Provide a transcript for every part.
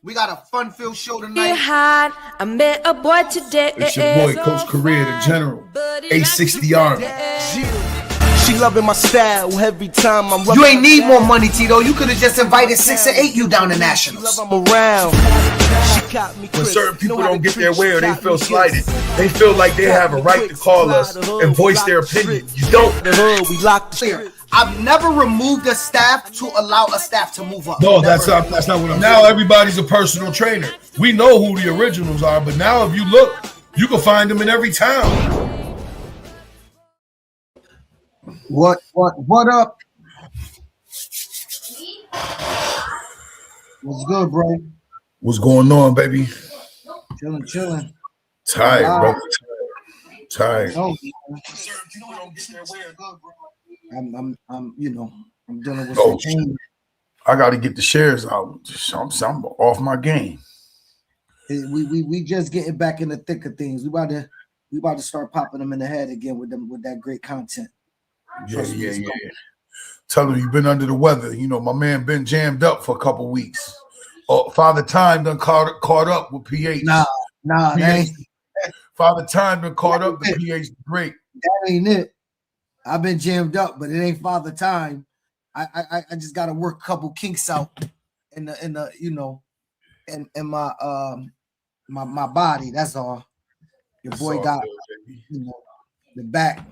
We got a fun-filled show tonight. I met a boy today. It's your boy, Coach Career, the General. 860 Army. She loving my style every time I'm You ain't need more money, Tito. You could have just invited 6 or 8 you down to Nationals. I'm around. When certain people don't get their way or they feel slighted, they feel like they have a right to call us and voice their opinion. You don't. We locked the Clear. I've never removed a staff to allow a staff to move up. No, that's not what I'm saying. Now everybody's a personal trainer. We know who the originals are, but now if you look, you can find them in every town. What up? What's good, bro? What's going on, baby? Chilling. Tired, bro. Tired. No, I'm dealing with some pain. I got to get the shares out. I'm off my game. We just getting back in the thick of things. We about to start popping them in the head again with that great content. Yeah. Tell him you've been under the weather. You know, my man been jammed up for a couple weeks. Father Time done caught up with PH. Nah, that ain't. Father Time done caught up with PH Great. That ain't it. I've been jammed up, but it ain't Father Time. I just gotta work a couple kinks out in the in my body. That's all. Your boy got the back.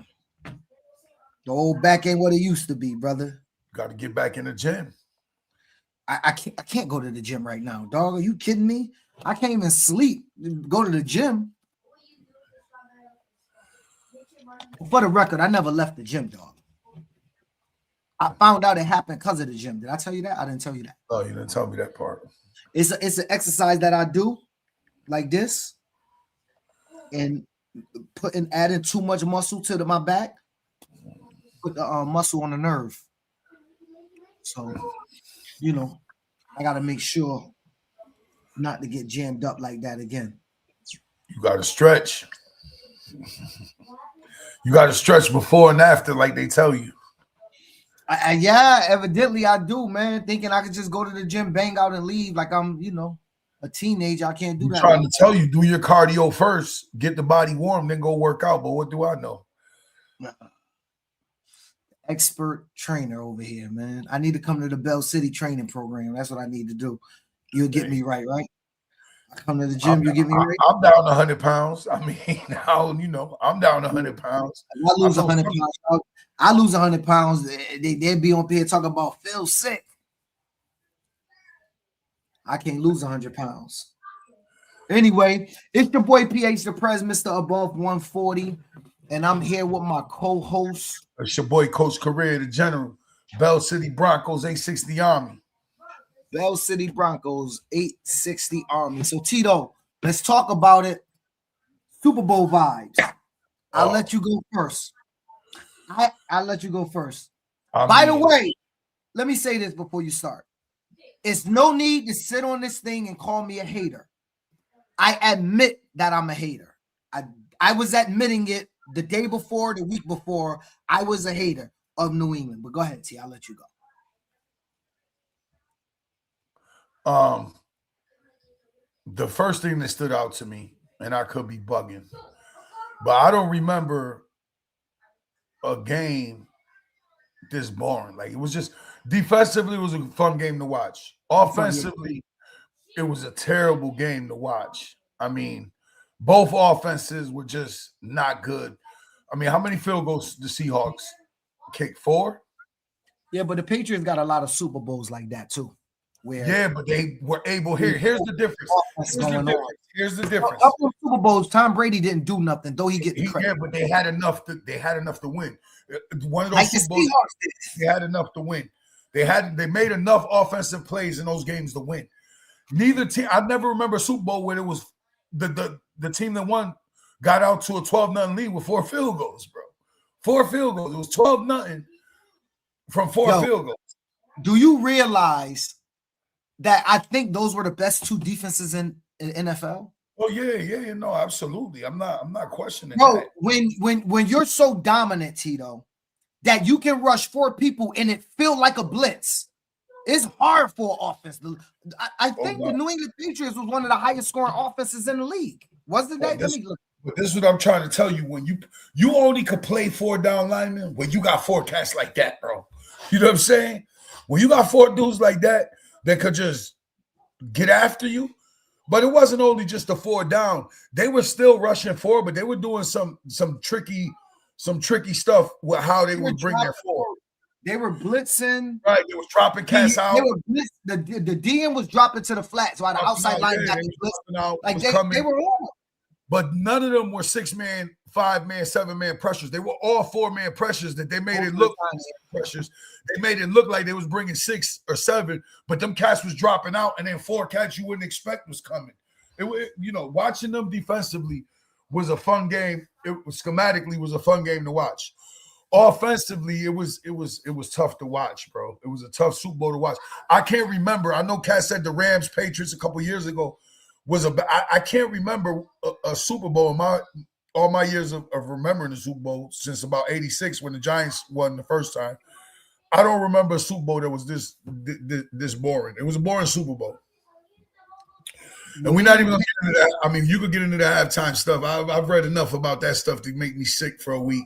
The old back ain't what it used to be, brother. Got to get back in the gym. I can't go to the gym right now, dog. Are you kidding me? I can't even sleep. Go to the gym. For the record, I never left the gym, dog. I found out it happened because of the gym. Did I tell you that? I didn't tell you that. Oh, you didn't tell me that part. It's an exercise that I do like this, and adding too much muscle to my back, put the muscle on the nerve. So, I got to make sure not to get jammed up like that again. You got to stretch. You got to stretch before and after, like they tell you. Yeah, evidently I do, man. Thinking I could just go to the gym, bang out, and leave like I'm, a teenager. I can't do that. I'm trying to tell you, do your cardio first, get the body warm, then go work out. But what do I know? Expert trainer over here, man. I need to come to the Bell City training program. That's what I need to do. You'll get me right? I come to the gym, you get me right? I'm down 100 pounds. I mean, I'm down 100 pounds. I lose 100 pounds. I lose 100 pounds. They'd be on here talking about feel sick. I can't lose 100 pounds. Anyway, it's your boy PH the Prez, Mr. Above 140. And I'm here with my co-host. It's your boy, Coach Career, the General. Bell City Broncos, 860 Army. Bell City Broncos, 860 Army. So, Tito, let's talk about it. Super Bowl vibes. I'll let you go first. I'll let you go first. By the way, let me say this before you start. It's no need to sit on this thing and call me a hater. I admit that I'm a hater. I was admitting it the day before, the week before. I was a hater of New England. But go ahead, T. I'll let you go. The first thing that stood out to me, and I could be bugging, but I don't remember a game this boring. Like, it was just defensively, it was a fun game to watch. Offensively, it was a terrible game to watch. I mean, both offenses were just not good. I mean, how many field goals the Seahawks kicked? 4? Yeah, but the Patriots got a lot of Super Bowls like that too. But they were able. Here's the difference. Here's the difference. Up in Super Bowls, Tom Brady didn't do nothing, though he get the credit. Yeah, but they had enough to win. One of those Super Bowls, they had enough to win. They made enough offensive plays in those games to win. Neither team. I never remember a Super Bowl where it was the team that won got out to a 12-0 lead with 4 field goals, bro. 4 field goals. It was 12-0 from 4 field goals. Do you realize that I think those were the best 2 defenses in NFL? Oh yeah, no, absolutely. I'm not questioning that. When you're so dominant, Tito, that you can rush 4 people and it feel like a blitz. It's hard for offense. I think the New England Patriots was one of the highest scoring offenses in the league. Wasn't that? Let me look. But this is what I'm trying to tell you. When you only could play 4 down linemen when you got 4 cats like that, bro. You know what I'm saying? When you got 4 dudes like that could just get after you. But it wasn't only just the 4 down. They were still rushing 4, but they were doing some tricky stuff with how they would bring their 4. They were blitzing. Right, they was dropping cats out. They were the DM was dropping to the flats while the outside linebackers blitzing. Like they were on. But none of them were 6-man, 5-man, 7-man pressures. They were all 4-man pressures that they made it look like pressures. They made it look like they was bringing 6 or 7, but them cats was dropping out, and then 4 cats you wouldn't expect was coming. Watching them defensively was a fun game. Schematically was a fun game to watch. Offensively, it was tough to watch, bro. It was a tough Super Bowl to watch. I can't remember. I know Cat said the Rams Patriots a couple years ago was I can't remember a Super Bowl in all my years of remembering the Super Bowl since about '86 when the Giants won the first time. I don't remember a Super Bowl that was this boring. It was a boring Super Bowl. And we're not even going to get into that. I mean, you could get into the halftime stuff. I've read enough about that stuff to make me sick for a week.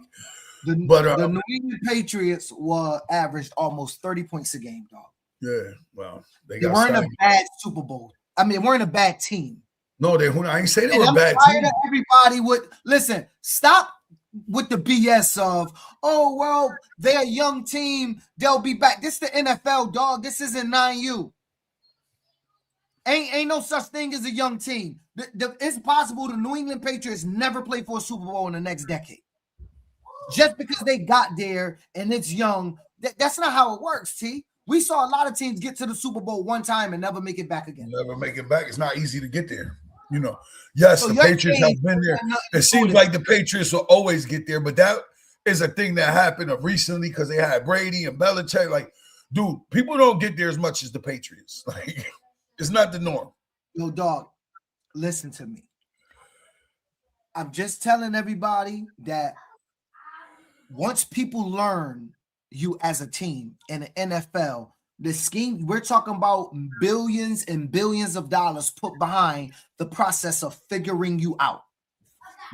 The New England Patriots were averaged almost 30 points a game, dog. Yeah, well, they weren't a bad Super Bowl. I mean, they weren't a bad team. No, I ain't saying they were a bad team. Everybody would listen. Stop with the BS of, oh well, they're a young team. They'll be back. This is the NFL, dog. This isn't 9U. Ain't no such thing as a young team. It's possible the New England Patriots never play for a Super Bowl in the next decade. Just because they got there and it's young, that's not how it works, T. We saw a lot of teams get to the Super Bowl one time and never make it back again. Never make it back. It's not easy to get there. Yes, so the Patriots have been there. It seems like the Patriots will always get there, but that is a thing that happened recently because they had Brady and Belichick. Like, dude, people don't get there as much as the Patriots. Like, it's not the norm. Yo, dog, listen to me. I'm just telling everybody that once people learn you as a team in the NFL, the scheme, we're talking about billions and billions of dollars put behind the process of figuring you out.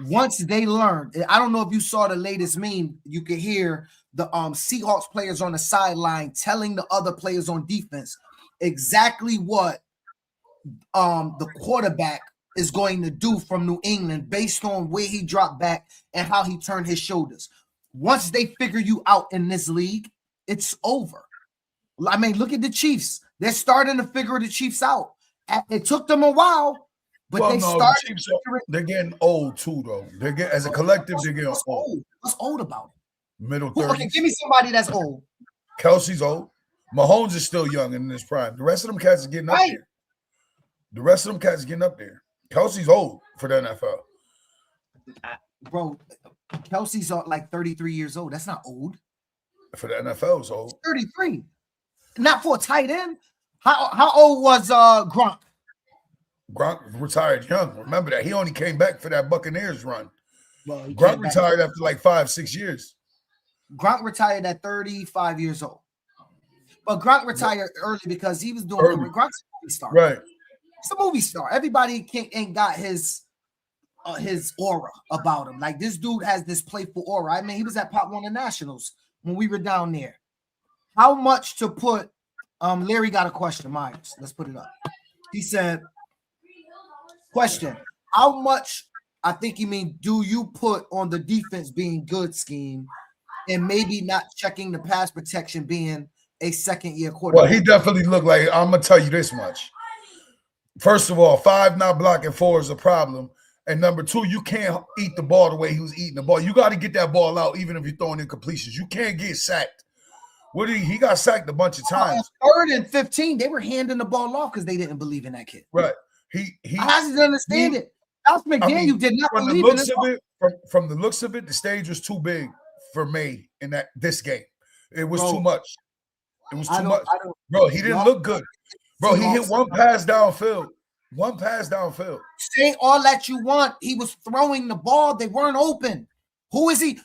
Once they learn, I don't know if you saw the latest meme, you could hear the Seahawks players on the sideline telling the other players on defense exactly what the quarterback is going to do from New England based on where he dropped back and how he turned his shoulders. Once they figure you out in this league, it's over. I mean, look at the Chiefs. They're starting to figure the Chiefs out. It took them a while, but they're getting old too, though. As a collective, they're getting old. What's old about it? Middle 30s. Okay, give me somebody that's old. Kelsey's old. Mahomes is still young in his prime. The rest of them cats are getting up there. Kelsey's old for the NFL. Bro, Kelsey's like 33 years old. That's not old. For the NFL, it's old. 33. Not for a tight end. How old was Gronk? Gronk retired young. Remember that. He only came back for that Buccaneers run. Well, Gronk retired after like 5-6 years. Gronk retired at 35 years old. But Gronk retired early because he was doing Gronk's a movie star. Right. He's a movie star. Everybody ain't got his aura about him. Like, this dude has this playful aura. I mean, he was at Pop Warner Nationals when we were down there. How much to put? Larry got a question, Myers. Let's put it up. He said, question, how much, I think you mean, do you put on the defense being good scheme and maybe not checking the pass protection being a second-year quarterback? Well, he definitely looked like, I'm going to tell you this much. First of all, 5 not blocking 4 is a problem. And number 2, you can't eat the ball the way he was eating the ball. You got to get that ball out even if you're throwing incompletions. You can't get sacked. He got sacked a bunch of times. 3rd and 15, they were handing the ball off because they didn't believe in that kid. Right. I didn't understand it. Alex McDaniel did not believe in it. From the looks of it, the stage was too big for May in this game. It was too much. It was too much. Bro, he didn't look good. Bro, he hit one pass downfield. Say all that you want. He was throwing the ball. They weren't open. Who is he?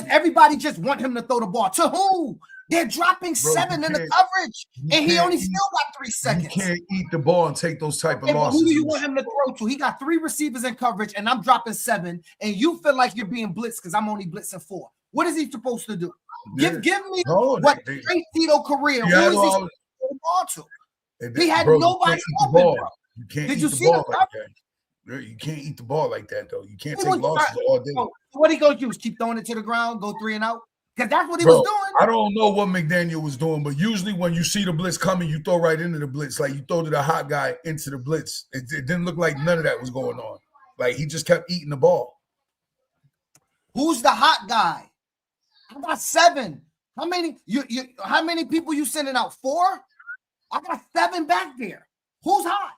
Everybody just want him to throw the ball. To who? They're dropping 7 in the coverage, and he only still got 3 seconds. You can't eat the ball and take those type of losses. Who do you want him to throw to? He got 3 receivers in coverage, and I'm dropping 7, and you feel like you're being blitzed because I'm only blitzing 4. What is he supposed to do? Give me what great Tito career. Who is he supposed to hold on to? He had nobody open, bro. You can't Did eat you the see ball the like that. You can't eat the ball like that, though. You can't take losses all day. What he gonna do? Keep throwing it to the ground, go 3 and out? Because that's what he was doing. I don't know what McDaniel was doing, but usually when you see the blitz coming, you throw right into the blitz. Like you throw to the hot guy into the blitz. It didn't look like none of that was going on. Like he just kept eating the ball. Who's the hot guy? I got 7. How many how many people you sending out? 4? I got 7 back there. Who's hot?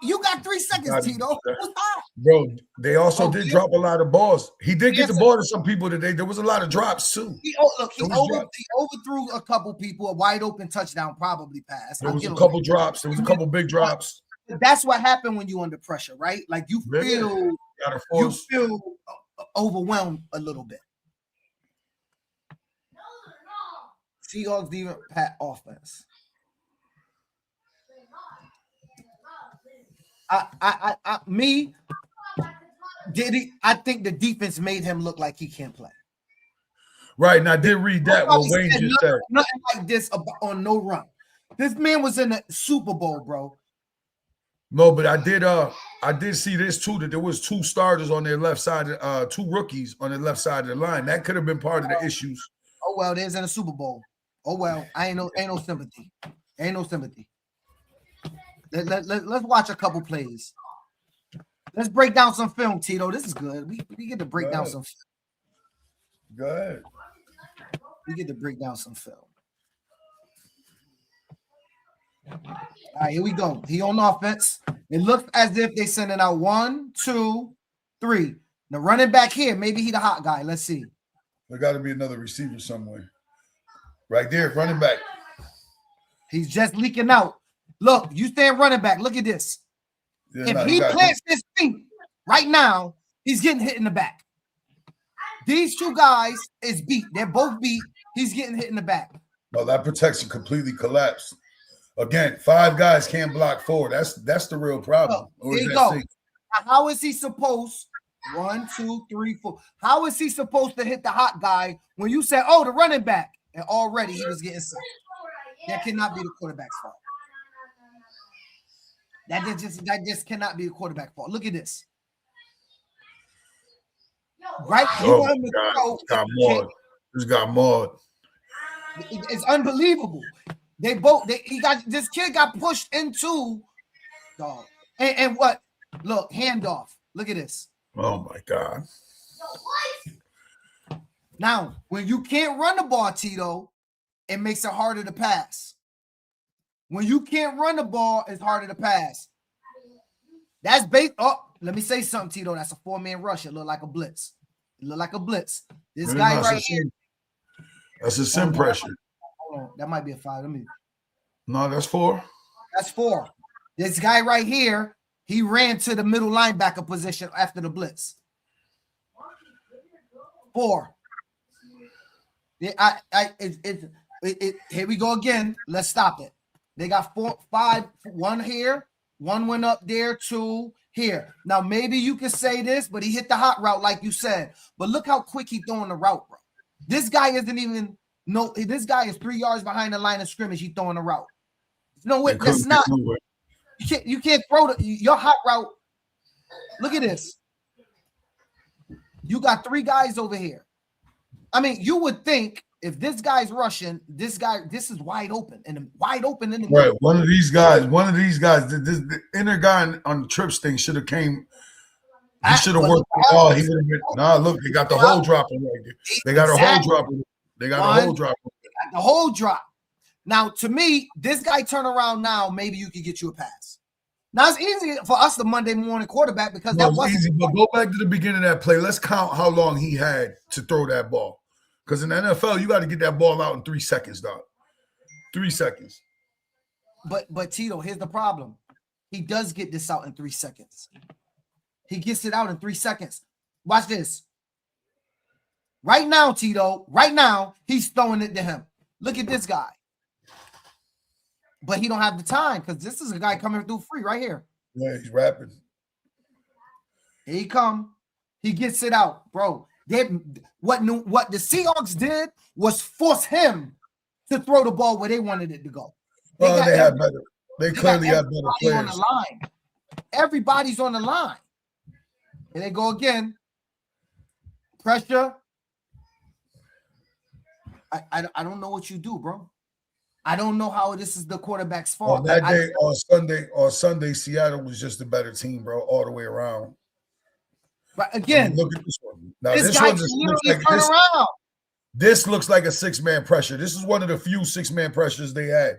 You got 3 seconds, Tito. Who's hot? Bro, they also did drop a lot of balls. He did get the ball to some people today. There was a lot of drops too. He overthrew a couple people. A wide open touchdown probably passed. There was a couple drops. There was a couple big drops. That's what happened when you under pressure, right? Like you feel overwhelmed a little bit. Seahawks defense, Pat offense. I think the defense made him look like he can't play. Right, and I did read that what Wayne just said. Nothing like this on no run. This man was in the Super Bowl, bro. No, but I did see this too, that there was 2 starters on their left side, 2 rookies on the left side of the line. That could have been part of the issues. Oh well, there's in a Super Bowl. Oh well, ain't no sympathy. Ain't no sympathy. Let's watch a couple plays. Let's break down some film, Tito. This is good. We get to break down some film. Go ahead. We get to break down some film. All right, here we go. He on offense. It looks as if they sending out 1, 2, 3. The running back here, maybe he the hot guy. Let's see. There got to be another receiver somewhere. Right there, running back. He's just leaking out. Look, you stand running back. Look at this. If he plants his feet right now, he's getting hit in the back. These 2 guys is beat. They're both beat. He's getting hit in the back. No, that protection completely collapsed. Again, 5 guys can't block 4. That's the real problem. There you go. How is he supposed? 1, 2, 3, 4. How is he supposed to hit the hot guy when you said, "Oh, the running back," and already he was getting sick? That cannot be the quarterback's fault. That just cannot be a quarterback fault. Look at this. Right? This got mauled. It's unbelievable. This kid got pushed into dog. And what? Look, handoff. Look at this. Oh my God. Now, when you can't run the ball, Tito, it makes it harder to pass. When you can't run the ball, it's harder to pass. That's based. Oh, let me say something, Tito. That's a 4-man rush. It looked like a blitz. This guy right here. That's a sim pressure. Hold on. That might be a 5. No, that's 4. That's 4. This guy right here, he ran to the middle linebacker position after the blitz. 4. Yeah, here we go again. Let's stop it. They got 4, 5, 1 here, 1 went up there, 2 here. Now maybe you can say this, but he hit the hot route like you said. But look how quick he throwing the route, bro. This guy isn't even this guy is 3 yards behind the line of scrimmage. He throwing the route. No, that's not. You can't throw your hot route. Look at this. You got 3 guys over here. I mean, you would think if this guy's rushing, this is wide open in the right. middle. One of these guys, the inner guy on the trips thing should have came. He should have worked. Oh, he would have been. Nah, look, they got the whole drop right there. They got a whole drop. They got a whole drop. The whole drop. Now, to me, this guy turn around now, maybe you could get you a pass. Now it's easy for us, the Monday morning quarterback, because that wasn't easy. But go back to the beginning of that play. Let's count how long he had to throw that ball. Because in the NFL, you got to get that ball out in 3 seconds, dog. 3 seconds. But Tito, here's the problem. He does get this out in 3 seconds. He gets it out in 3 seconds. Watch this. Right now, Tito, he's throwing it to him. Look at this guy. But he don't have the time because this is a guy coming through free right here. Yeah, he's rapping. Here he come. He gets it out, bro. What the Seahawks did was force him to throw the ball where they wanted it to go. They had better. They clearly have better players. On the line. Everybody's on the line. Here they go again. Pressure. I don't know what you do, bro. I don't know how this is the quarterback's fault. On that day, on Sunday, Seattle was just a better team, bro, all the way around. But again, look at this one. Now this guy looks like around. This looks like a 6-man pressure. This is one of the few 6-man pressures they had.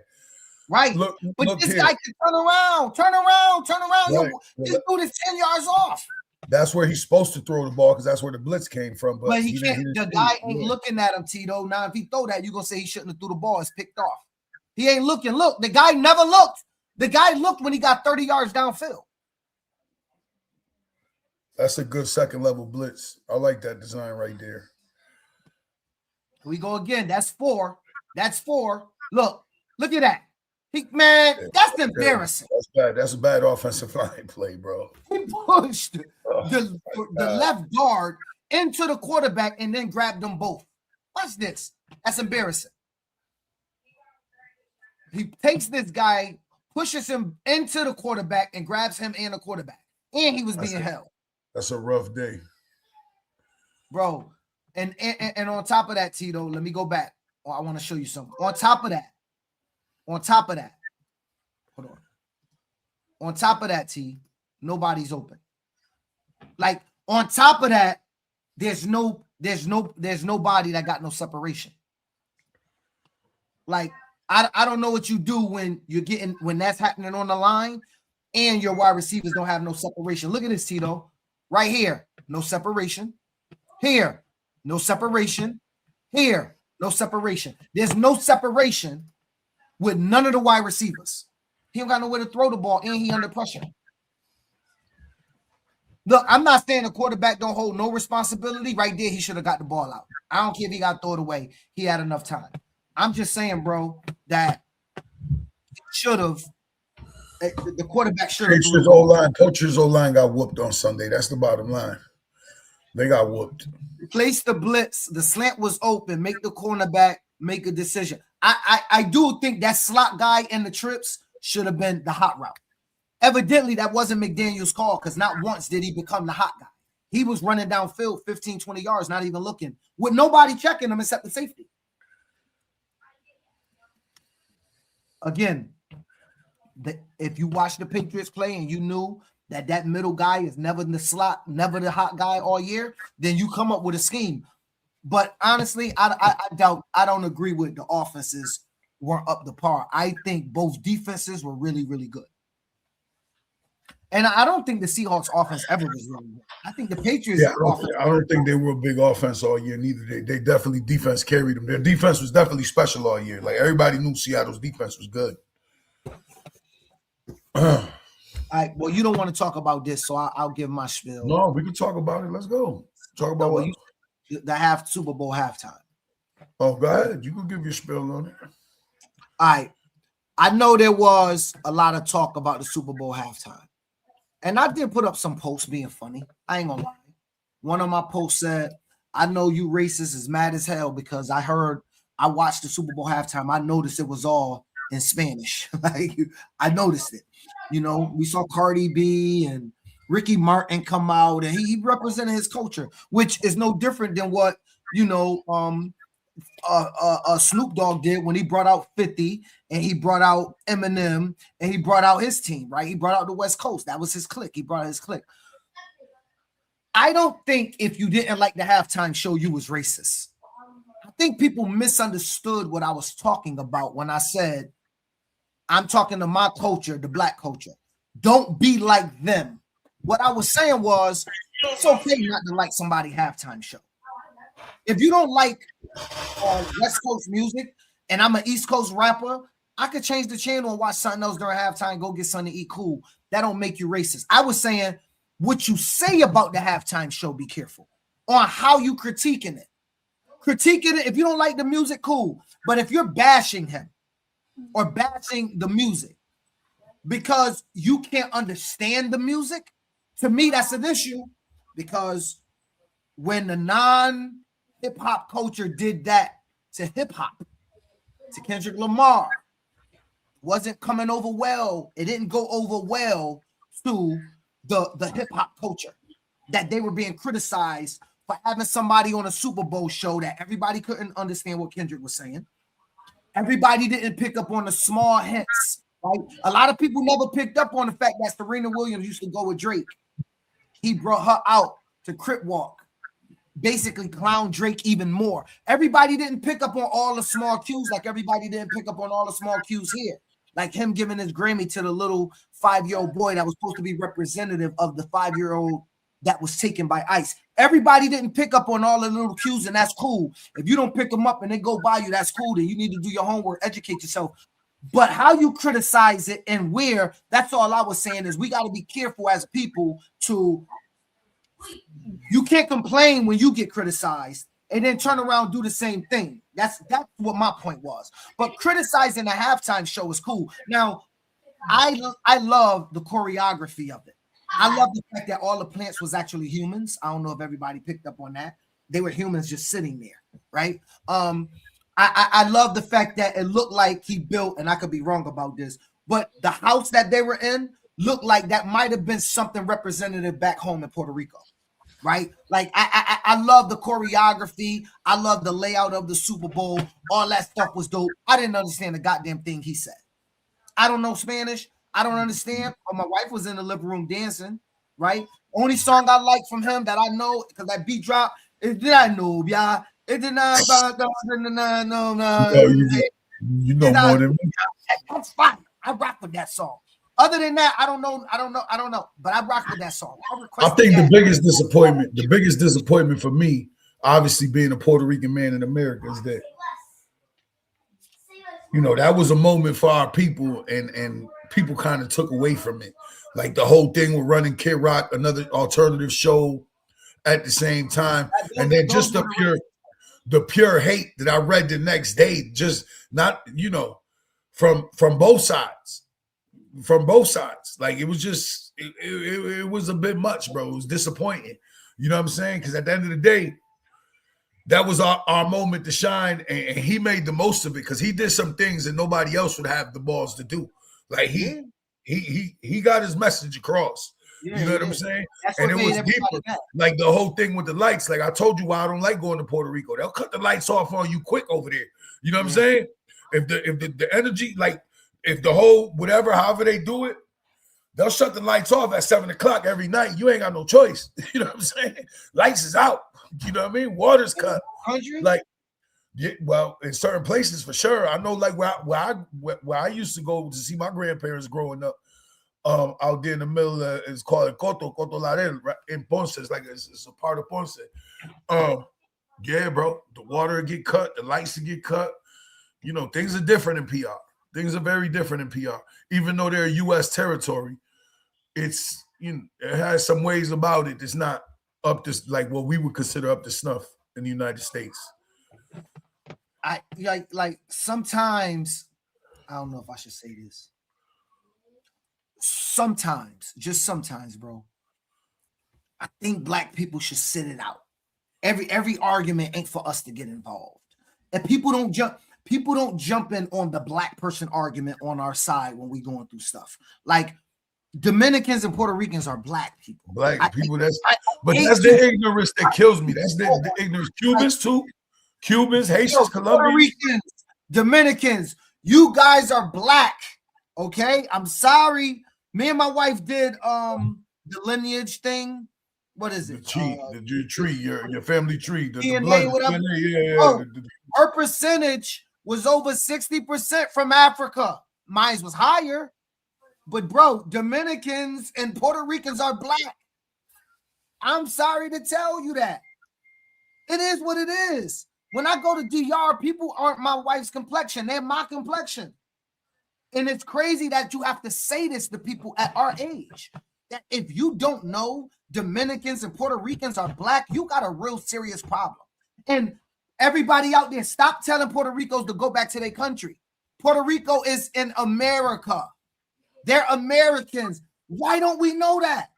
Right. Look this guy can turn around. Right. Yo, this dude is 10 yards off. That's where he's supposed to throw the ball because that's where the blitz came from. But he can't. The guy ain't looking at him, Tito. Now, if he throw that, you're going to say he shouldn't have threw the ball. It's picked off. He ain't looking. Look, the guy never looked. The guy looked when he got 30 yards downfield. That's a good second-level blitz. I like that design right there. Here we go again. That's 4. Look at that. That's embarrassing. That's bad. That's a bad offensive line play, bro. He pushed the left guard into the quarterback and then grabbed them both. Watch this. That's embarrassing. He takes this guy, pushes him into the quarterback, and grabs him and the quarterback. And he was being held. That's a rough day. Bro. And on top of that, Tito, let me go back. Oh, I want to show you something. On top of that, hold on. On top of that, T, nobody's open. Like on top of that, there's nobody that got no separation. Like I don't know what you do when that's happening on the line and your wide receivers don't have no separation. Look at this, Tito. Right here, no separation. Here, no separation. Here, no separation. There's no separation with none of the wide receivers. He don't got nowhere to throw the ball, and he under pressure. Look, I'm not saying the quarterback don't hold no responsibility. Right there, he should have got the ball out. I don't care if he got to throw it away. He had enough time. I'm just saying, bro, that should have. The quarterback should have. Coach's O-line got whooped on Sunday. That's the bottom line. They got whooped. Place the blitz. The slant was open. Make the cornerback make a decision. I do think that slot guy in the trips should have been the hot route. Evidently, that wasn't McDaniel's call because not once did he become the hot guy. He was running downfield 15, 20 yards, not even looking, with nobody checking him except the safety. Again, if you watch the Patriots play and you knew that middle guy is never in the slot, never the hot guy all year, then you come up with a scheme. But honestly, I don't agree with the offenses weren't up to par. I think both defenses were really, really good. And I don't think the Seahawks offense ever was really good. I think the Patriots I don't think they were a big offense all year neither. They definitely defense carried them. Their defense was definitely special all year. Like everybody knew Seattle's defense was good. All right, well, you don't want to talk about this, so I'll give my spiel. No, we can talk about it. Let's go. Talk about the Super Bowl halftime. Oh, go ahead. You can give your spiel on it. All right. I know there was a lot of talk about the Super Bowl halftime. And I did put up some posts being funny. I ain't gonna lie. One of my posts said, I know you racists is mad as hell because I watched the Super Bowl halftime. I noticed it was all in Spanish. Like I noticed it. You know, we saw Cardi B and Ricky Martin come out and he represented his culture, which is no different than what, Snoop Dogg did when he brought out 50 and he brought out Eminem and he brought out his team, right? He brought out the West Coast. That was his clique. He brought out his clique. I don't think if you didn't like the halftime show, you was racist. I think people misunderstood what I was talking about when I said, I'm talking to my culture, the black culture. Don't be like them. What I was saying was, it's okay not to like somebody's halftime show. If you don't like West Coast music and I'm an East Coast rapper, I could change the channel and watch something else during halftime, go get something to eat, cool. That don't make you racist. I was saying what you say about the halftime show, be careful on how you critiquing it. critiquing it. If you don't like the music, cool. But if you're bashing him or bashing the music because you can't understand the music, to me, that's an issue. Because when the non-hip-hop culture did that to hip-hop, to Kendrick Lamar, wasn't coming over well. It didn't go over well to the hip-hop culture, that they were being criticized for having somebody on a Super Bowl show that everybody couldn't understand what Kendrick was saying. Everybody didn't pick up on the small hints, right? A lot of people never picked up on the fact that Serena Williams used to go with Drake. He brought her out to Crip Walk, basically clown Drake even more. Everybody didn't pick up on all the small cues, like everybody didn't pick up on all the small cues here. Like him giving his Grammy to the little 5-year-old boy that was supposed to be representative of the 5-year-old that was taken by ICE. Everybody didn't pick up on all the little cues, and that's cool. If you don't pick them up and they go by you, that's cool. Then you need to do your homework, educate yourself. But how you criticize it and where, that's all I was saying is we got to be careful as people to, you can't complain when you get criticized and then turn around and do the same thing. That's what my point was. But criticizing a halftime show is cool. Now, I love the choreography of it. I love the fact that all the plants was actually humans. I don't know if everybody picked up on that. They were humans just sitting there, right? I love the fact that it looked like he built, and I could be wrong about this, but the house that they were in looked like that might have been something representative back home in Puerto Rico, right? Like I love the choreography. I love the layout of the Super Bowl. All that stuff was dope. I didn't understand the goddamn thing he said. I don't know Spanish. I don't understand. But my wife was in the living room dancing, right? Only song I like from him that I know, because that beat drop is "Did I Know, yeah." It did not. You know more than me. That's fine. I rock with that song. Other than that, I don't know. But I rock with that song. I think the biggest disappointment for me, obviously being a Puerto Rican man in America, is that, you know, that was a moment for our people, and people kind of took away from it. Like the whole thing with running Kid Rock, another alternative show at the same time, and then just the pure hate that I read the next day, just not, you know, from both sides. Like it was just, it was a bit much, bro. It was disappointing. You know what I'm saying? Because at the end of the day, that was our moment to shine, and he made the most of it because he did some things that nobody else would have the balls to do. Like he got his message across. You know what I'm saying? And it was deeper. Like the whole thing with the lights. Like I told you why I don't like going to Puerto Rico. They'll cut the lights off on you quick over there. You know what I'm saying? If the energy, like if the whole whatever, however they do it, they'll shut the lights off at 7:00 every night. You ain't got no choice. You know what I'm saying? Lights is out. You know what I mean? Water's cut. Like, yeah, well, in certain places for sure. I know, like where I used to go to see my grandparents growing up. Out there in the middle, it's called Coto Larel, right in Ponce. It's like it's a part of Ponce. Yeah, bro, the water get cut, the lights get cut. You know, things are different in PR. Things are very different in PR. Even though they're U.S. territory, it's, you know, it has some ways about it. It's not up to like what we would consider up to snuff in the United States. I like sometimes, I don't know if I should say this. Sometimes, just sometimes, bro, I think black people should sit it out. Every argument ain't for us to get involved. And people don't jump in on the black person argument on our side when we going through stuff. Like Dominicans and Puerto Ricans are black people. Black people, that's the ignorance that kills me. That's the ignorance. Cubans too. Cubans, Haitians, Colombians. Puerto Ricans, Dominicans, you guys are black. Okay? I'm sorry. Me and my wife did the lineage thing. What is it? The tree, your family tree. The DNA, blood, whatever. yeah. Oh, her percentage was over 60% from Africa. Mine was higher. But bro, Dominicans and Puerto Ricans are black. I'm sorry to tell you that. It is what it is. When I go to DR, people aren't my wife's complexion. They're my complexion. And it's crazy that you have to say this to people at our age. That if you don't know Dominicans and Puerto Ricans are black, you got a real serious problem. And Everybody out there, stop telling Puerto Ricos to go back to their country. Puerto Rico is in America. They're Americans. Why don't we know that?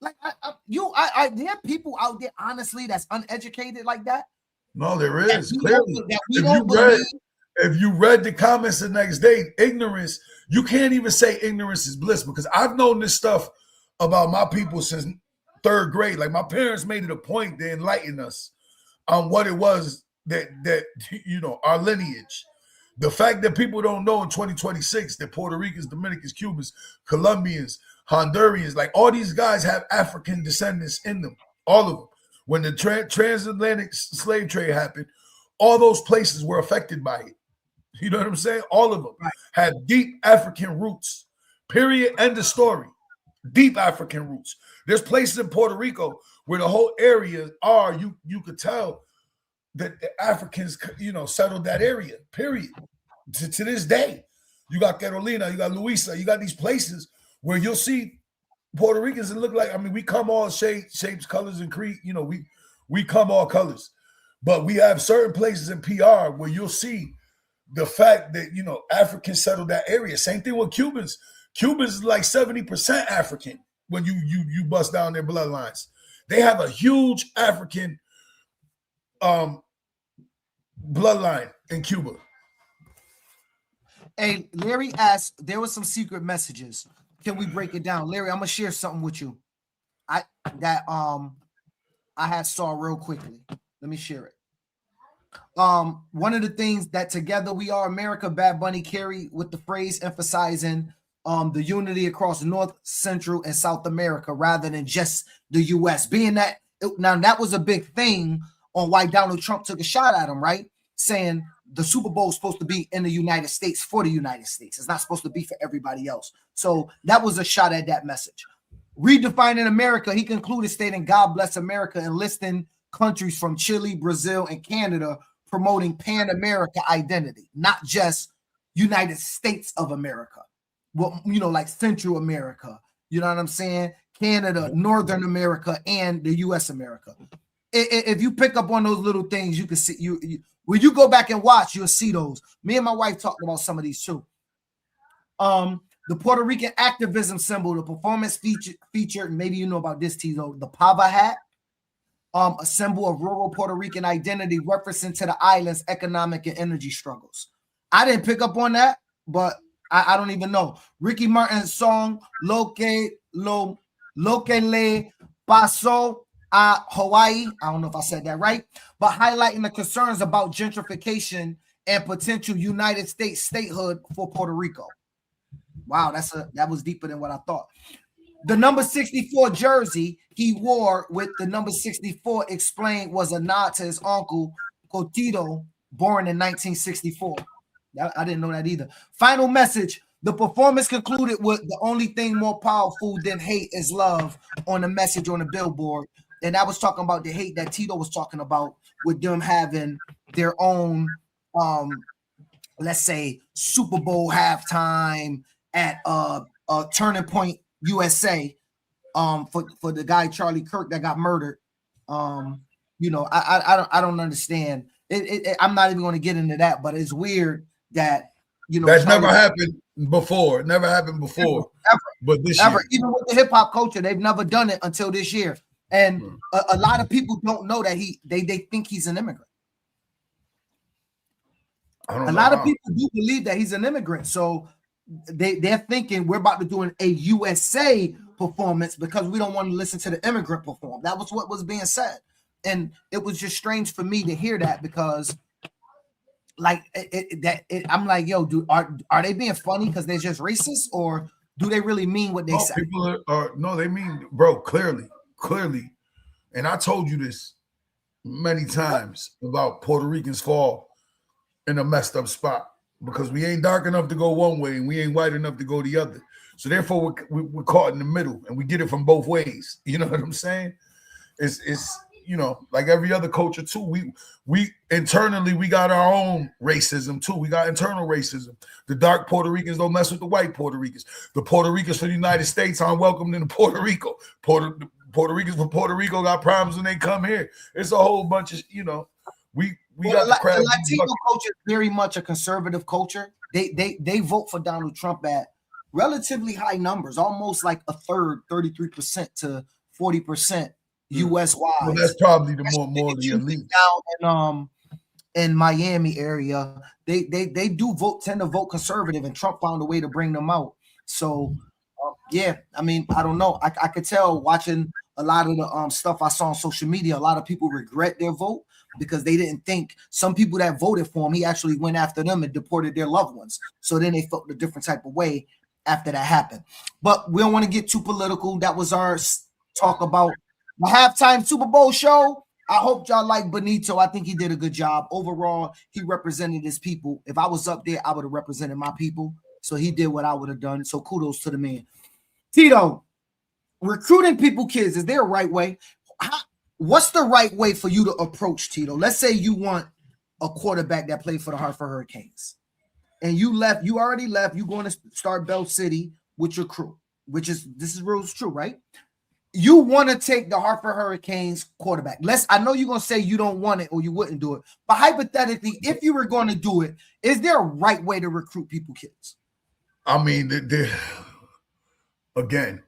Like, there are people out there, honestly, that's uneducated like that. No, there is. Clearly. If if you read the comments the next day, ignorance, you can't even say ignorance is bliss, because I've known this stuff about my people since 3rd grade. Like, my parents made it a point to enlighten us on what it was that our lineage. The fact that people don't know in 2026 that Puerto Ricans, Dominicans, Cubans, Colombians, Hondurans, like all these guys have African descendants in them, all of them. When the transatlantic slave trade happened, all those places were affected by it. You know what I'm saying? All of them had deep African roots, period, end of story. Deep African roots. There's places in Puerto Rico where the whole area are, you could tell that the Africans, settled that area, period. To this day, you got Carolina, you got Luisa, you got these places where you'll see Puerto Ricans and look like, we come all shapes, colors, and creed. We come all colors. But we have certain places in PR where you'll see the fact that, Africans settled that area. Same thing with Cubans. Cubans is like 70% African when you bust down their bloodlines. They have a huge African bloodline in Cuba. Hey, Larry asked, there was some secret messages. Can we break it down? Larry, I'm gonna share something with you. I had saw real quickly. Let me share it. One of the things that Together We Are America, Bad Bunny carry with the phrase emphasizing the unity across North, Central, and South America rather than just the U.S. Being that now that was a big thing on why Donald Trump took a shot at him, right? Saying the Super Bowl is supposed to be in the United States for the United States. It's not supposed to be for everybody else. So that was a shot at that message. Redefining America, he concluded stating, God bless America, and listing countries from Chile, Brazil, and Canada, promoting Pan-America identity, not just United States of America. Well, like Central America, you know what I'm saying? Canada, Northern America, and the U.S. America. If you pick up on those little things, you can see when you go back and watch, you'll see those. Me and my wife talked about some of these too. The Puerto Rican activism symbol, the performance featured, maybe you know about this, Tito, the pava hat, a symbol of rural Puerto Rican identity, referencing to the island's economic and energy struggles. I didn't pick up on that, but I don't even know. Ricky Martin's song Lo que le pasó a Hawaii, I don't know if I said that right, but highlighting the concerns about gentrification and potential United States statehood for Puerto Rico. Wow, that was deeper than what I thought. The number 64 jersey he wore with the number 64 explained was a nod to his uncle Cotito, born in 1964. I didn't know that either. Final message. The performance concluded with the only thing more powerful than hate is love on the message on the billboard. And I was talking about the hate that Tito was talking about with them having their own, let's say, Super Bowl halftime at Turning Point USA for the guy Charlie Kirk that got murdered. I don't understand. I'm not even going to get into that, but it's weird that that's never happened before. It never happened before. Ever. But this year, even with the hip hop culture, they've never done it until this year. And a lot of people don't know that they think he's an immigrant. A lot of people do believe that he's an immigrant. So they're thinking we're about to do a USA performance because we don't want to listen to the immigrant perform. That was what was being said. And it was just strange for me to hear that because I'm like, yo, are they being funny because they're just racist, or do they really mean what they say? People no, they mean, bro, clearly. And I told you this many times about Puerto Ricans fall in a messed up spot because we ain't dark enough to go one way and we ain't white enough to go the other. So therefore we're caught in the middle and we get it from both ways. You know what I'm saying? It's like every other culture too. We internally we got our own racism too. We got internal racism. The dark Puerto Ricans don't mess with the white Puerto Ricans. The Puerto Ricans from the United States aren't welcomed in Puerto Rico. Puerto Ricans from Puerto Rico got problems when they come here. It's a whole bunch of We got the crowd. The Latino culture is very much a conservative culture. They vote for Donald Trump at relatively high numbers, almost like a third, 33% to 40% US wise. Well, that's probably the more the elite. Down in Miami area, they tend to vote conservative, and Trump found a way to bring them out. So yeah, I mean, I don't know. I could tell watching a lot of the stuff I saw on social media, a lot of people regret their vote because they didn't think some people that voted for him, he actually went after them and deported their loved ones. So then they felt a different type of way after that happened. But we don't want to get too political. That was our talk about the halftime Super Bowl show. I hope y'all like Benito. I think he did a good job. Overall, he represented his people. If I was up there, I would have represented my people. So he did what I would have done. So kudos to the man. Tito, recruiting people, kids, is there a right way? What's the right way for you to approach, Tito? Let's say you want a quarterback that played for the Hartford Hurricanes. And you already left. You're going to start Bell City with your crew, this is real true, right? You want to take the Hartford Hurricanes quarterback. I know you're going to say you don't want it or you wouldn't do it. But hypothetically, if you were going to do it, is there a right way to recruit people, kids? I mean, again,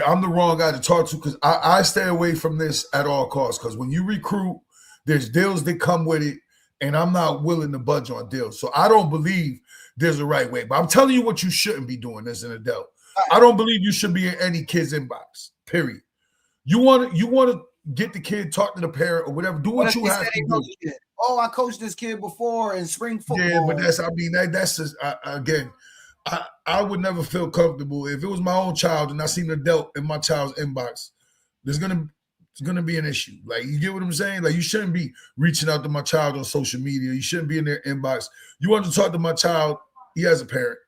I'm the wrong guy to talk to because I stay away from this at all costs. Because when you recruit, there's deals that come with it, and I'm not willing to budge on deals. So I don't believe there's a right way. But I'm telling you what you shouldn't be doing as an adult. I don't believe you should be in any kid's inbox. Period. You want to get the kid, talk to the parent or whatever. Do what you have to do. Oh, I coached this kid before in spring football. Yeah, but that's just again. I would never feel comfortable if it was my own child and I seen an adult in my child's inbox. It's gonna be an issue. Like, you get what I'm saying? Like, you shouldn't be reaching out to my child on social media. You shouldn't be in their inbox. You want to talk to my child, he has a parent.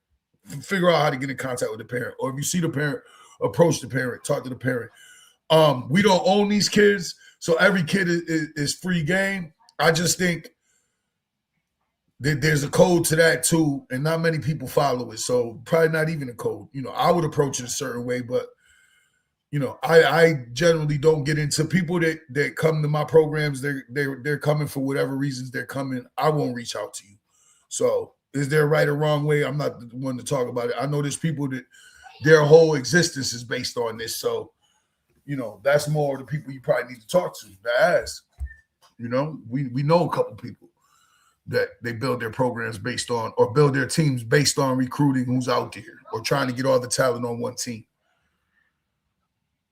Figure out how to get in contact with the parent. Or if you see the parent, approach the parent, talk to the parent. We don't own these kids, so every kid is free game. I just think there's a code to that too, and not many people follow it. So probably not even a code. I would approach it a certain way, but I generally don't get into people that come to my programs. They're coming for whatever reasons they're coming. I won't reach out to you. So is there a right or wrong way? I'm not the one to talk about it. I know there's people that their whole existence is based on this. So, that's more of the people you probably need to talk to. Ask. We know a couple people that they build their programs based on, or build their teams based on recruiting who's out there or trying to get all the talent on one team.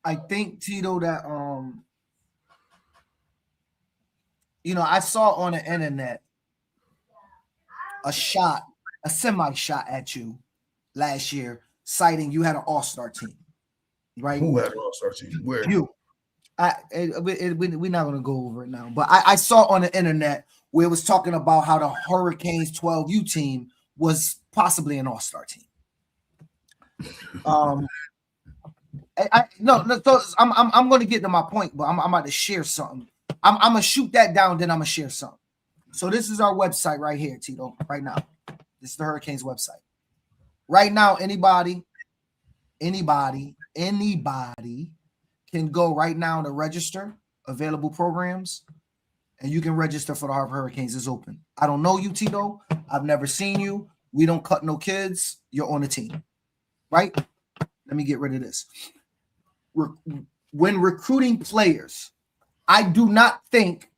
I think, Tito, that I saw on the internet a semi shot at you last year, citing you had an all-star team, right? Who had an all-star team? Where? You. We're not going to go over it now, but I saw on the internet where it was talking about how the Hurricanes 12U team was possibly an all-star team. So I'm going to get to my point, but I'm about to share something. I'm going to shoot that down, then I'm going to share something. So this is our website right here, Tito, right now. This is the Hurricanes website. Right now, anybody can go right now to register available programs, and you can register for the Hartford Hurricanes. It's open. I don't know you, Tito. I've never seen you. We don't cut no kids. You're on the team, right? Let me get rid of this. When recruiting players, I do not think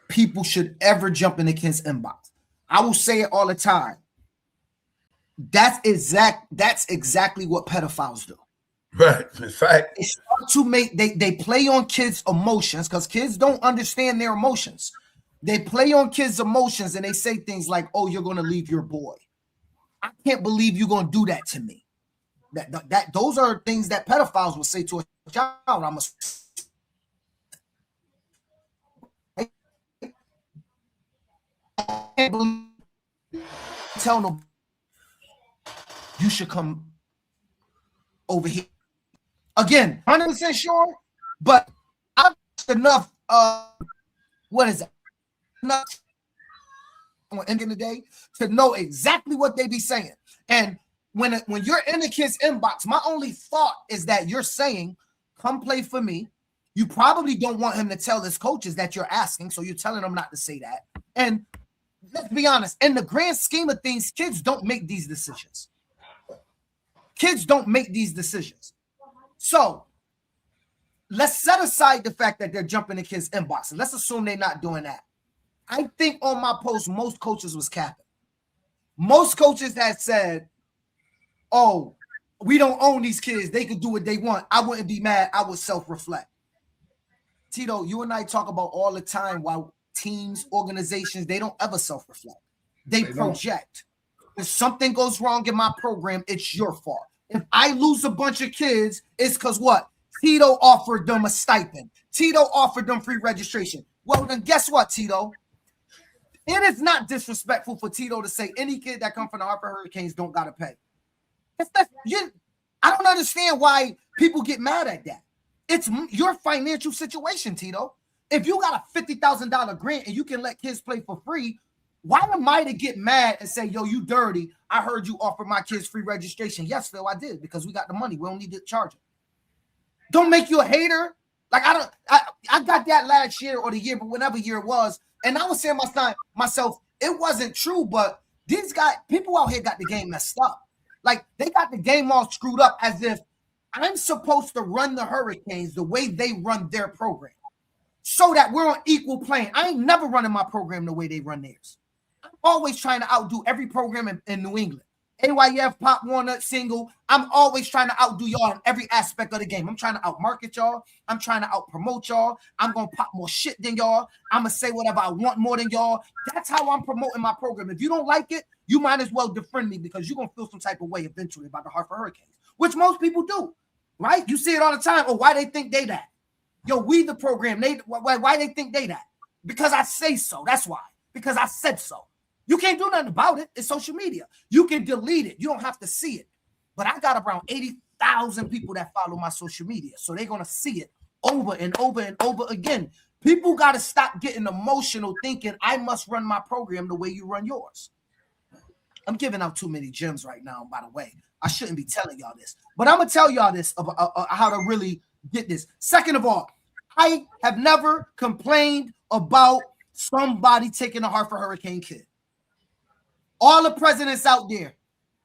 people should ever jump in the kid's inbox. I will say it all the time. That's exactly what pedophiles do. Right. In fact, they start to they play on kids' emotions because kids don't understand their emotions. They play on kids' emotions and they say things like, "Oh, you're going to leave your boy. I can't believe you're going to do that to me." Those are things that pedophiles will say to a child. I can't believe tell no. You should come over here. Again, 100% sure, but I've enough. What is that? Enough on the end of the day to know exactly what they be saying. And when you're in the kid's inbox, my only thought is that you're saying, "Come play for me. You probably don't want him to tell his coaches that you're asking, so you're telling them not to say that. And let's be honest, in the grand scheme of things, kids don't make these decisions. Kids don't make these decisions. So let's set aside the fact that they're jumping in kids' inbox, and let's assume they're not doing that. I think on my post, most coaches was capping. Most coaches had said, oh, we don't own these kids. They can do what they want. I wouldn't be mad. I would self-reflect. Tito, you and I talk about all the time why teams, organizations, they don't ever self-reflect. They project. If something goes wrong in my program, it's your fault. If I lose a bunch of kids, it's because what? Tito offered them a stipend. Tito offered them free registration. Well, then guess what, Tito? It is not disrespectful for Tito to say any kid that come from the Hartford Hurricanes don't got to pay. I don't understand why people get mad at that. It's your financial situation, Tito. If you got a $50,000 grant and you can let kids play for free, why am I to get mad and say, yo, you dirty? I heard you offer my kids free registration. Yes, Phil, I did because we got the money. We don't need to charge it. Don't make you a hater. Like I got that last year or the year, but whatever year it was. And I was saying myself, it wasn't true, but these guys, people out here got the game messed up. Like they got the game all screwed up as if I'm supposed to run the Hurricanes the way they run their program so that we're on equal plane. I ain't never running my program the way they run theirs. I'm always trying to outdo every program in New England. AYF, Pop Warner, Single. I'm always trying to outdo y'all in every aspect of the game. I'm trying to outmarket y'all. I'm trying to outpromote y'all. I'm going to pop more shit than y'all. I'm going to say whatever I want more than y'all. That's how I'm promoting my program. If you don't like it, you might as well defriend me because you're going to feel some type of way eventually about the Hartford Hurricanes, which most people do, right? You see it all the time. Oh, why they think they that? Yo, we the program. Why they think they that? Because I say so. That's why. Because I said so. You can't do nothing about it. It's social media. You can delete it. You don't have to see it. But I got around 80,000 people that follow my social media. So they're going to see it over and over and over again. People got to stop getting emotional thinking I must run my program the way you run yours. I'm giving out too many gems right now, by the way. I shouldn't be telling y'all this. But I'm going to tell y'all this about how to really get this. Second of all, I have never complained about somebody taking a Hartford Hurricane kid. All the presidents out there.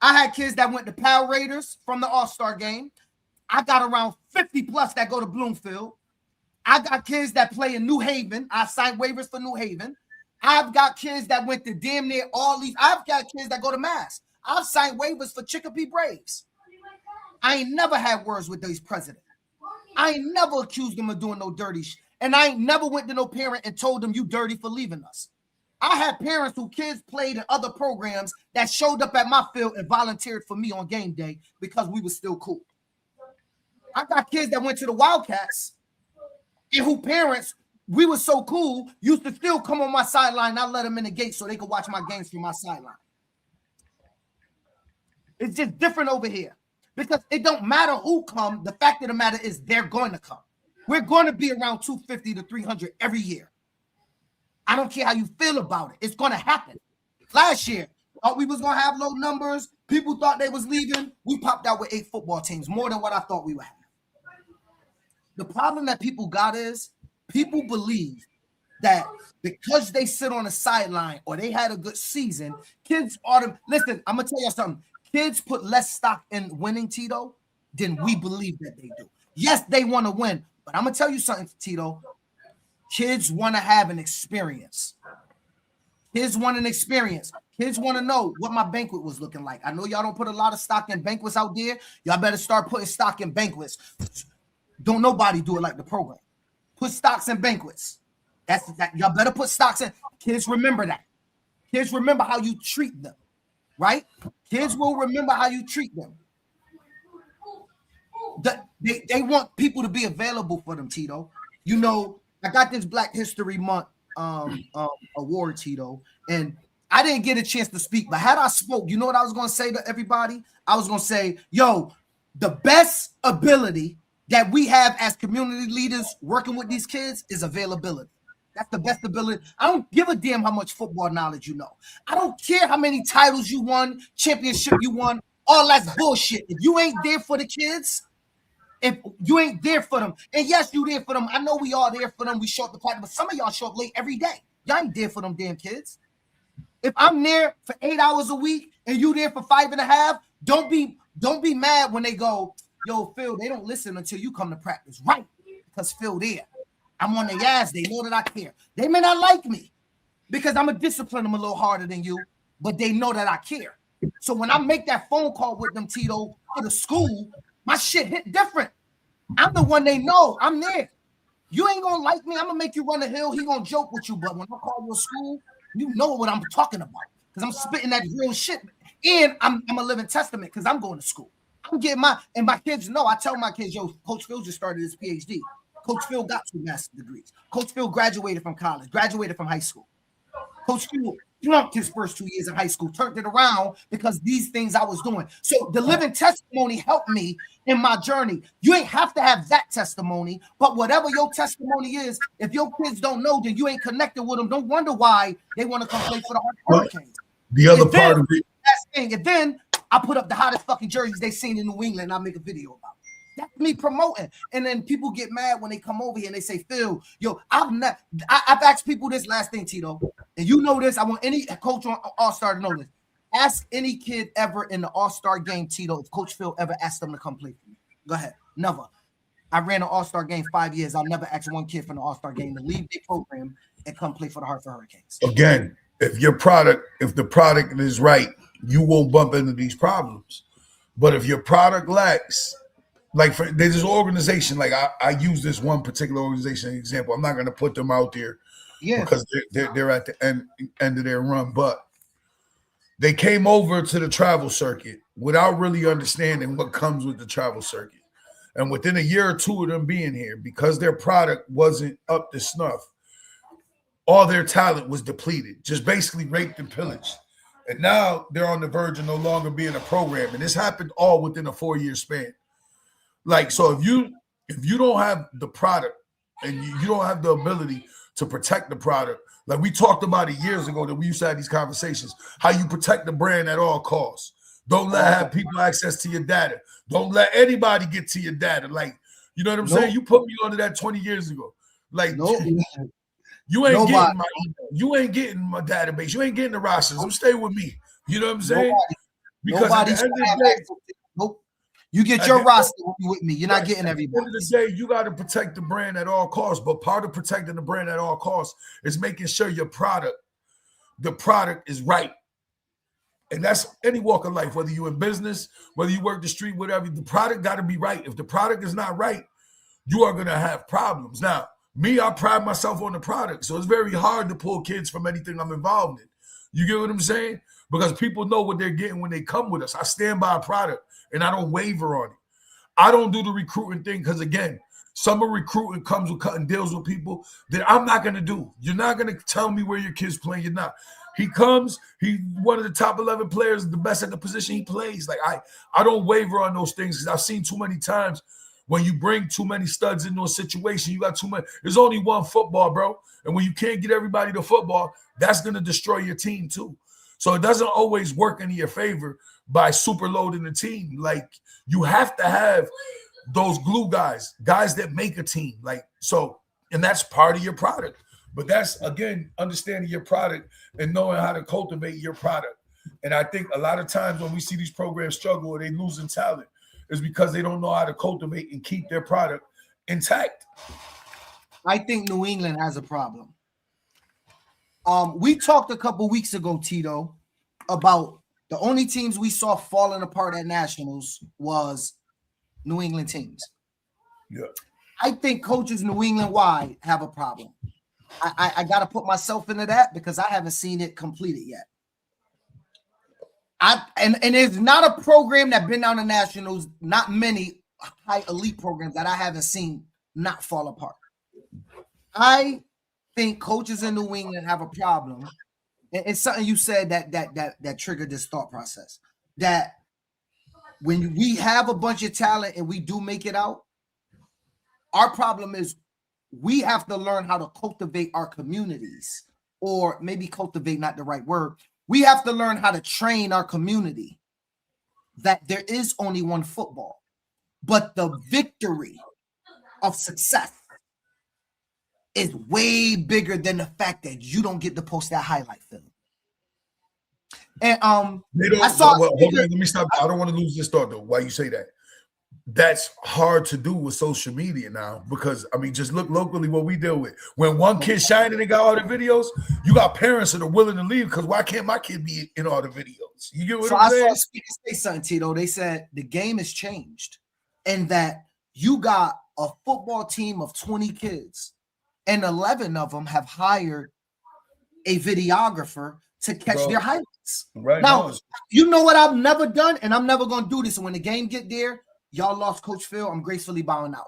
I had kids that went to Power Raiders from the All-Star game. I got around 50 plus that go to Bloomfield. I got kids that play in New Haven. I signed waivers for New Haven. I've got kids that went to damn near all these. I've got kids that go to Mass. I've signed waivers for Chicopee Braves. I ain't never had words with these presidents. I ain't never accused them of doing no dirty shit. And I ain't never went to no parent and told them you dirty for leaving us. I had parents whose kids played in other programs that showed up at my field and volunteered for me on game day because we were still cool. I got kids that went to the Wildcats and who parents, we were so cool, used to still come on my sideline. I let them in the gate so they could watch my games from my sideline. It's just different over here because it don't matter who come. The fact of the matter is they're going to come. We're going to be around 250 to 300 every year. I don't care how you feel about it. It's going to happen. Last year, thought we was going to have low numbers. People thought they was leaving. We popped out with 8 football teams, more than what I thought we would have. The problem that people got is people believe that because they sit on the sideline or they had a good season, kids ought to – listen, I'm going to tell you something. Kids put less stock in winning, Tito, than we believe that they do. Yes, they want to win, but I'm going to tell you something, Tito. Kids want to have an experience. Kids want an experience. Kids want to know what my banquet was looking like. I know y'all don't put a lot of stock in banquets out there. Y'all better start putting stock in banquets. Don't nobody do it like the program. Put stocks in banquets. That's that. Y'all better put stocks in. Kids remember that. Kids remember how you treat them, right? Kids will remember how you treat them. They want people to be available for them, Tito. You know, I got this Black History Month award, Tito, and I didn't get a chance to speak, but had I spoke, you know what I was going to say to everybody? I was going to say, yo, the best ability that we have as community leaders working with these kids is availability. That's the best ability. I don't give a damn how much football knowledge you know. I don't care how many titles you won, championship you won, all that's bullshit. If you ain't there for the kids, if you ain't there for them. And yes, you there for them. I know we all there for them. We show up to practice, but some of y'all show up late every day. Y'all ain't there for them damn kids. If I'm there for 8 hours a week and you there for 5.5, don't be mad when they go, yo, Phil, they don't listen until you come to practice. Right. Because Phil there. I'm on their ass. They know that I care. They may not like me because I'm going to discipline them a little harder than you, but they know that I care. So when I make that phone call with them, Tito, to the school, my shit hit different. I'm the one they know. I'm there. You ain't going to like me. I'm going to make you run the hill. He going to joke with you. But when I call your school, you know what I'm talking about because I'm spitting that real shit. And I'm a living testament because I'm going to school. I'm getting my kids know. I tell my kids, yo, Coach Phil just started his PhD. Coach Phil got 2 master's degrees. Coach Phil graduated from college, graduated from high school. Coach Phil flunked his first 2 years in high school, turned it around because these things I was doing. So the living testimony helped me in my journey. You ain't have to have that testimony, but whatever your testimony is, if your kids don't know, then you ain't connected with them. Don't wonder why they want to come play for the Hurricanes. The other part of it. And then I put up the hottest fucking jerseys they seen in New England and I make a video about it. That's me promoting. And then people get mad when they come over here and they say, Phil, yo, I've asked people this last thing, Tito, and you know this. I want any coach on All-Star to know this. Ask any kid ever in the All-Star game, Tito, if Coach Phil ever asked them to come play for me. Go ahead. Never. I ran an All-Star game 5 years. I'll never ask one kid from the All-Star game to leave the program and come play for the Hartford Hurricanes. Again, if the product is right, you won't bump into these problems. But if your product lacks, like there's this organization, like I use this one particular organization example. I'm not going to put them out there because they're at the end of their run, but they came over to the travel circuit without really understanding what comes with the travel circuit. And within a year or two of them being here, because their product wasn't up to snuff, all their talent was depleted, just basically raped and pillaged. And now they're on the verge of no longer being a program. And this happened all within a 4-year span. Like, so if you don't have the product and you don't have the ability to protect the product, like we talked about it years ago that we used to have these conversations, how you protect the brand at all costs. Don't have people access to your data. Don't let anybody get to your data. Like, you know what I'm saying? You put me onto that 20 years ago. Like, you ain't getting my email. You ain't getting my database. You ain't getting the rosters. Don't stay with me. You know what I'm saying? Because at the end of the day, you get your roster with me. You're not getting everybody. At the end of the day, you got to protect the brand at all costs. But part of protecting the brand at all costs is making sure the product is right. And that's any walk of life, whether you're in business, whether you work the street, whatever, the product got to be right. If the product is not right, you are going to have problems. Now, me, I pride myself on the product. So it's very hard to pull kids from anything I'm involved in. You get what I'm saying? Because people know what they're getting when they come with us. I stand by a product and I don't waver on it. I don't do the recruiting thing because, again, some of recruiting comes with cutting deals with people that I'm not going to do. You're not going to tell me where your kid's playing. You're not. He comes, he's one of the top 11 players, the best at the position he plays. Like, I don't waver on those things because I've seen too many times when you bring too many studs into a situation, you got too much. There's only one football, bro. And when you can't get everybody to football, that's going to destroy your team too. So it doesn't always work in your favor by super loading the team. Like, you have to have those glue guys that make a team. Like, so, and that's part of your product. But that's, again, understanding your product and knowing how to cultivate your product. And I think a lot of times when we see these programs struggle or they losing talent is because they don't know how to cultivate and keep their product intact. I think New England has a problem. We talked a couple weeks ago, Tito, about the only teams we saw falling apart at Nationals was New England teams. Yeah. I think coaches New England-wide have a problem. I got to put myself into that because I haven't seen it completed yet. And it's not a program that been down to Nationals, not many high elite programs that I haven't seen not fall apart. I think coaches in New England have a problem. And it's something you said that triggered this thought process. That when we have a bunch of talent and we do make it out, our problem is we have to learn how to cultivate our communities, or maybe cultivate, not the right word. We have to learn how to train our community that there is only one football. but the victory of success is way bigger than the fact that you don't get to post that highlight film. And I saw. Well, hold on, let me stop. I don't want to lose this thought though. Why you say that? That's hard to do with social media now because I mean, just look locally what we deal with. When one kid shining and got all the videos, you got parents that are willing to leave because why can't my kid be in all the videos? You get what I'm saying? I saw speakers say something, Tito. They said the game has changed and that you got a football team of 20 kids and 11 of them have hired a videographer to catch their highlights. Right now, you know what I've never done, and I'm never going to do this. And when the game get there, y'all lost Coach Phil, I'm gracefully bowing out.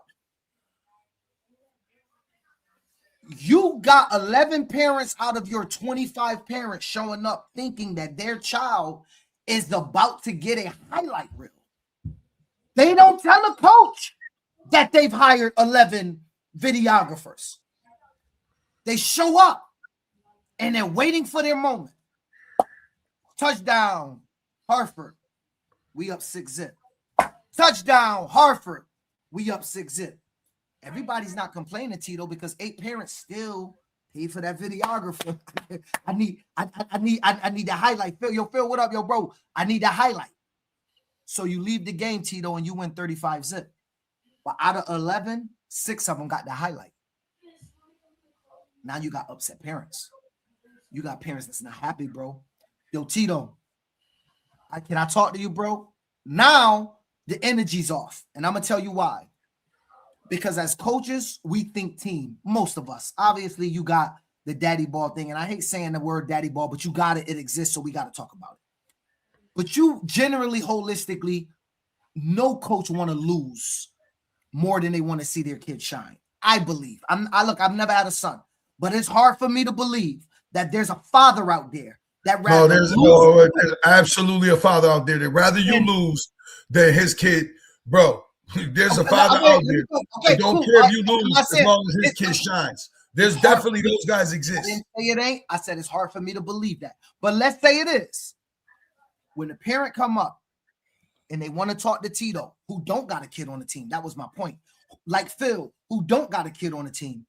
You got 11 parents out of your 25 parents showing up thinking that their child is about to get a highlight reel. They don't tell a coach that they've hired 11 videographers. They show up and they're waiting for their moment. Touchdown, Hartford. We up 6-0. Touchdown, Hartford. We up 6-0. Everybody's not complaining, Tito, because 8 parents still pay for that videographer. I need the highlight. Phil, what up, yo, bro? I need that highlight. So you leave the game, Tito, and you win 35-0. But out of 11, 6 of them got the highlight. Now you got upset parents. You got parents that's not happy, bro. Yo, Tito, can I talk to you, bro? Now the energy's off, and I'm going to tell you why. Because as coaches, we think team, most of us. Obviously, you got the daddy ball thing, and I hate saying the word daddy ball, but you got it. It exists, so we got to talk about it. But you generally, holistically, no coach want to lose more than they want to see their kid shine. I believe. I've never had a son, but it's hard for me to believe that there's a father out there that rather there's absolutely a father out there that rather you lose than his kid, bro. There's a father out there that don't care if you lose as long as his kid shines. There's definitely those guys exist. I didn't say it ain't. I said it's hard for me to believe that. But let's say it is. When the parent come up and they want to talk to Tito, who don't got a kid on the team, that was my point. Like Phil, who don't got a kid on the team.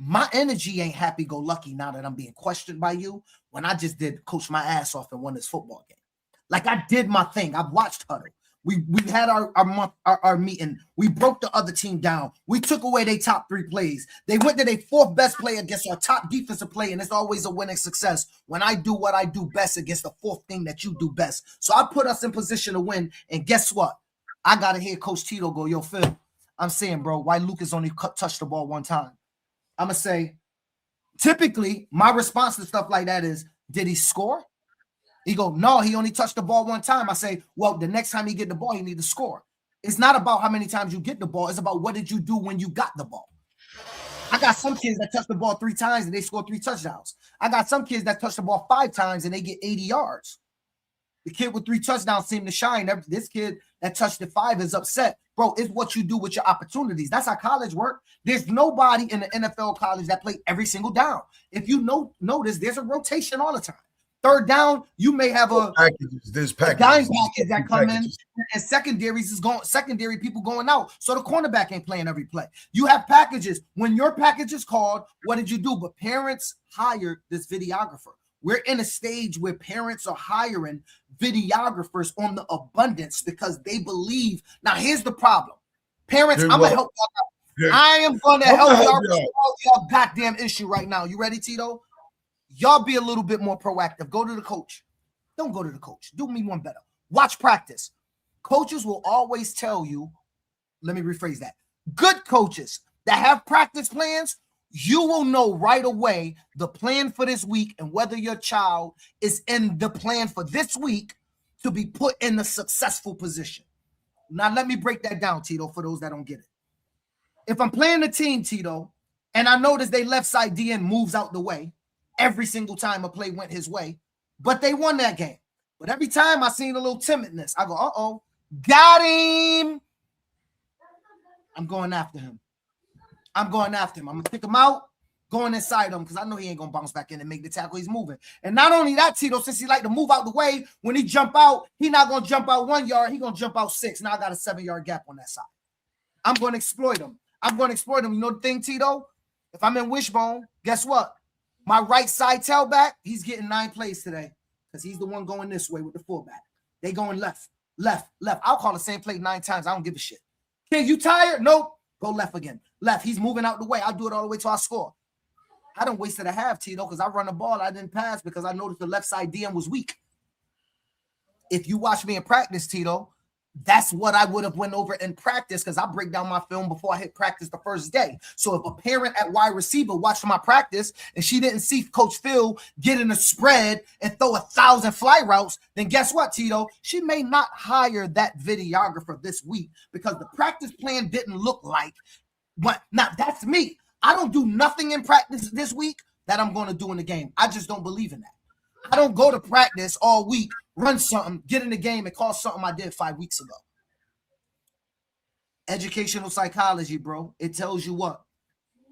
My energy ain't happy-go-lucky now that I'm being questioned by you when I just did coach my ass off and won this football game. Like I did my thing. I've watched Huddle. We had our meeting. We broke the other team down. We took away their top 3 plays. They went to their 4th best play against our top defensive play, and it's always a winning success when I do what I do best against the 4th thing that you do best. So I put us in position to win, and guess what? I got to hear Coach Tito go, yo, Phil, I'm saying, bro, why Lucas only touched the ball 1 time? I'm going to say, typically, my response to stuff like that is, did he score? He go, no, he only touched the ball 1 time. I say, well, the next time he get the ball, he need to score. It's not about how many times you get the ball. It's about what did you do when you got the ball. I got some kids that touch the ball 3 times and they score 3 touchdowns. I got some kids that touch the ball 5 times and they get 80 yards. The kid with 3 touchdowns seemed to shine. This kid that touched it 5 is upset. Bro, it's what you do with your opportunities. That's how college work. There's nobody in the NFL college that play every single down. If you notice, there's a rotation all the time. 3rd down, you may have a There's dime package that come in, and secondary people going out. So the cornerback ain't playing every play. You have packages. When your package is called, what did you do? But parents hired this videographer. We're in a stage where parents are hiring videographers on the abundance because they believe. Now, here's the problem. Parents, I'm going to help y'all out. I am going to help y'all solve your goddamn issue right now. You ready, Tito? Y'all be a little bit more proactive. Go to the coach. Don't go to the coach. Do me one better. Watch practice. Coaches will always tell you, let me rephrase that. Good coaches that have practice plans, you will know right away the plan for this week and whether your child is in the plan for this week to be put in a successful position. Now, let me break that down, Tito, for those that don't get it. If I'm playing a team, Tito, and I notice they left side DN moves out the way every single time a play went his way, but they won that game. But every time I seen a little timidness, I go, uh-oh, got him. I'm going after him. I'm going to pick him out. going inside him because I know he ain't gonna bounce back in and make the tackle. He's moving. And not only that, Tito, since he like to move out the way, when he jump out, he not gonna jump out 1 yard, he gonna jump out 6. Now I got a 7-yard gap on that side. I'm gonna exploit him. You know the thing, Tito? If I'm in Wishbone, guess what? My right side tailback, he's getting 9 plays today because he's the one going this way with the fullback. They going left. I'll call the same play 9 times. I don't give a shit. Kid, you tired? Nope. Go left again. Left. He's moving out the way. I'll do it all the way till I score. I done wasted a half, Tito, because I run the ball. I didn't pass because I noticed the left side DM was weak. If you watch me in practice, Tito, that's what I would have went over in practice because I break down my film before I hit practice the first day. So if a parent at wide receiver watched my practice and she didn't see Coach Phil get in a spread and throw 1,000 fly routes, then guess what, Tito? She may not hire that videographer this week because the practice plan didn't look like what. Now, that's me. I don't do nothing in practice this week that I'm going to do in the game. I just don't believe in that. I don't go to practice all week, run something, get in the game, and call something I did 5 weeks ago. Educational psychology, bro. It tells you what?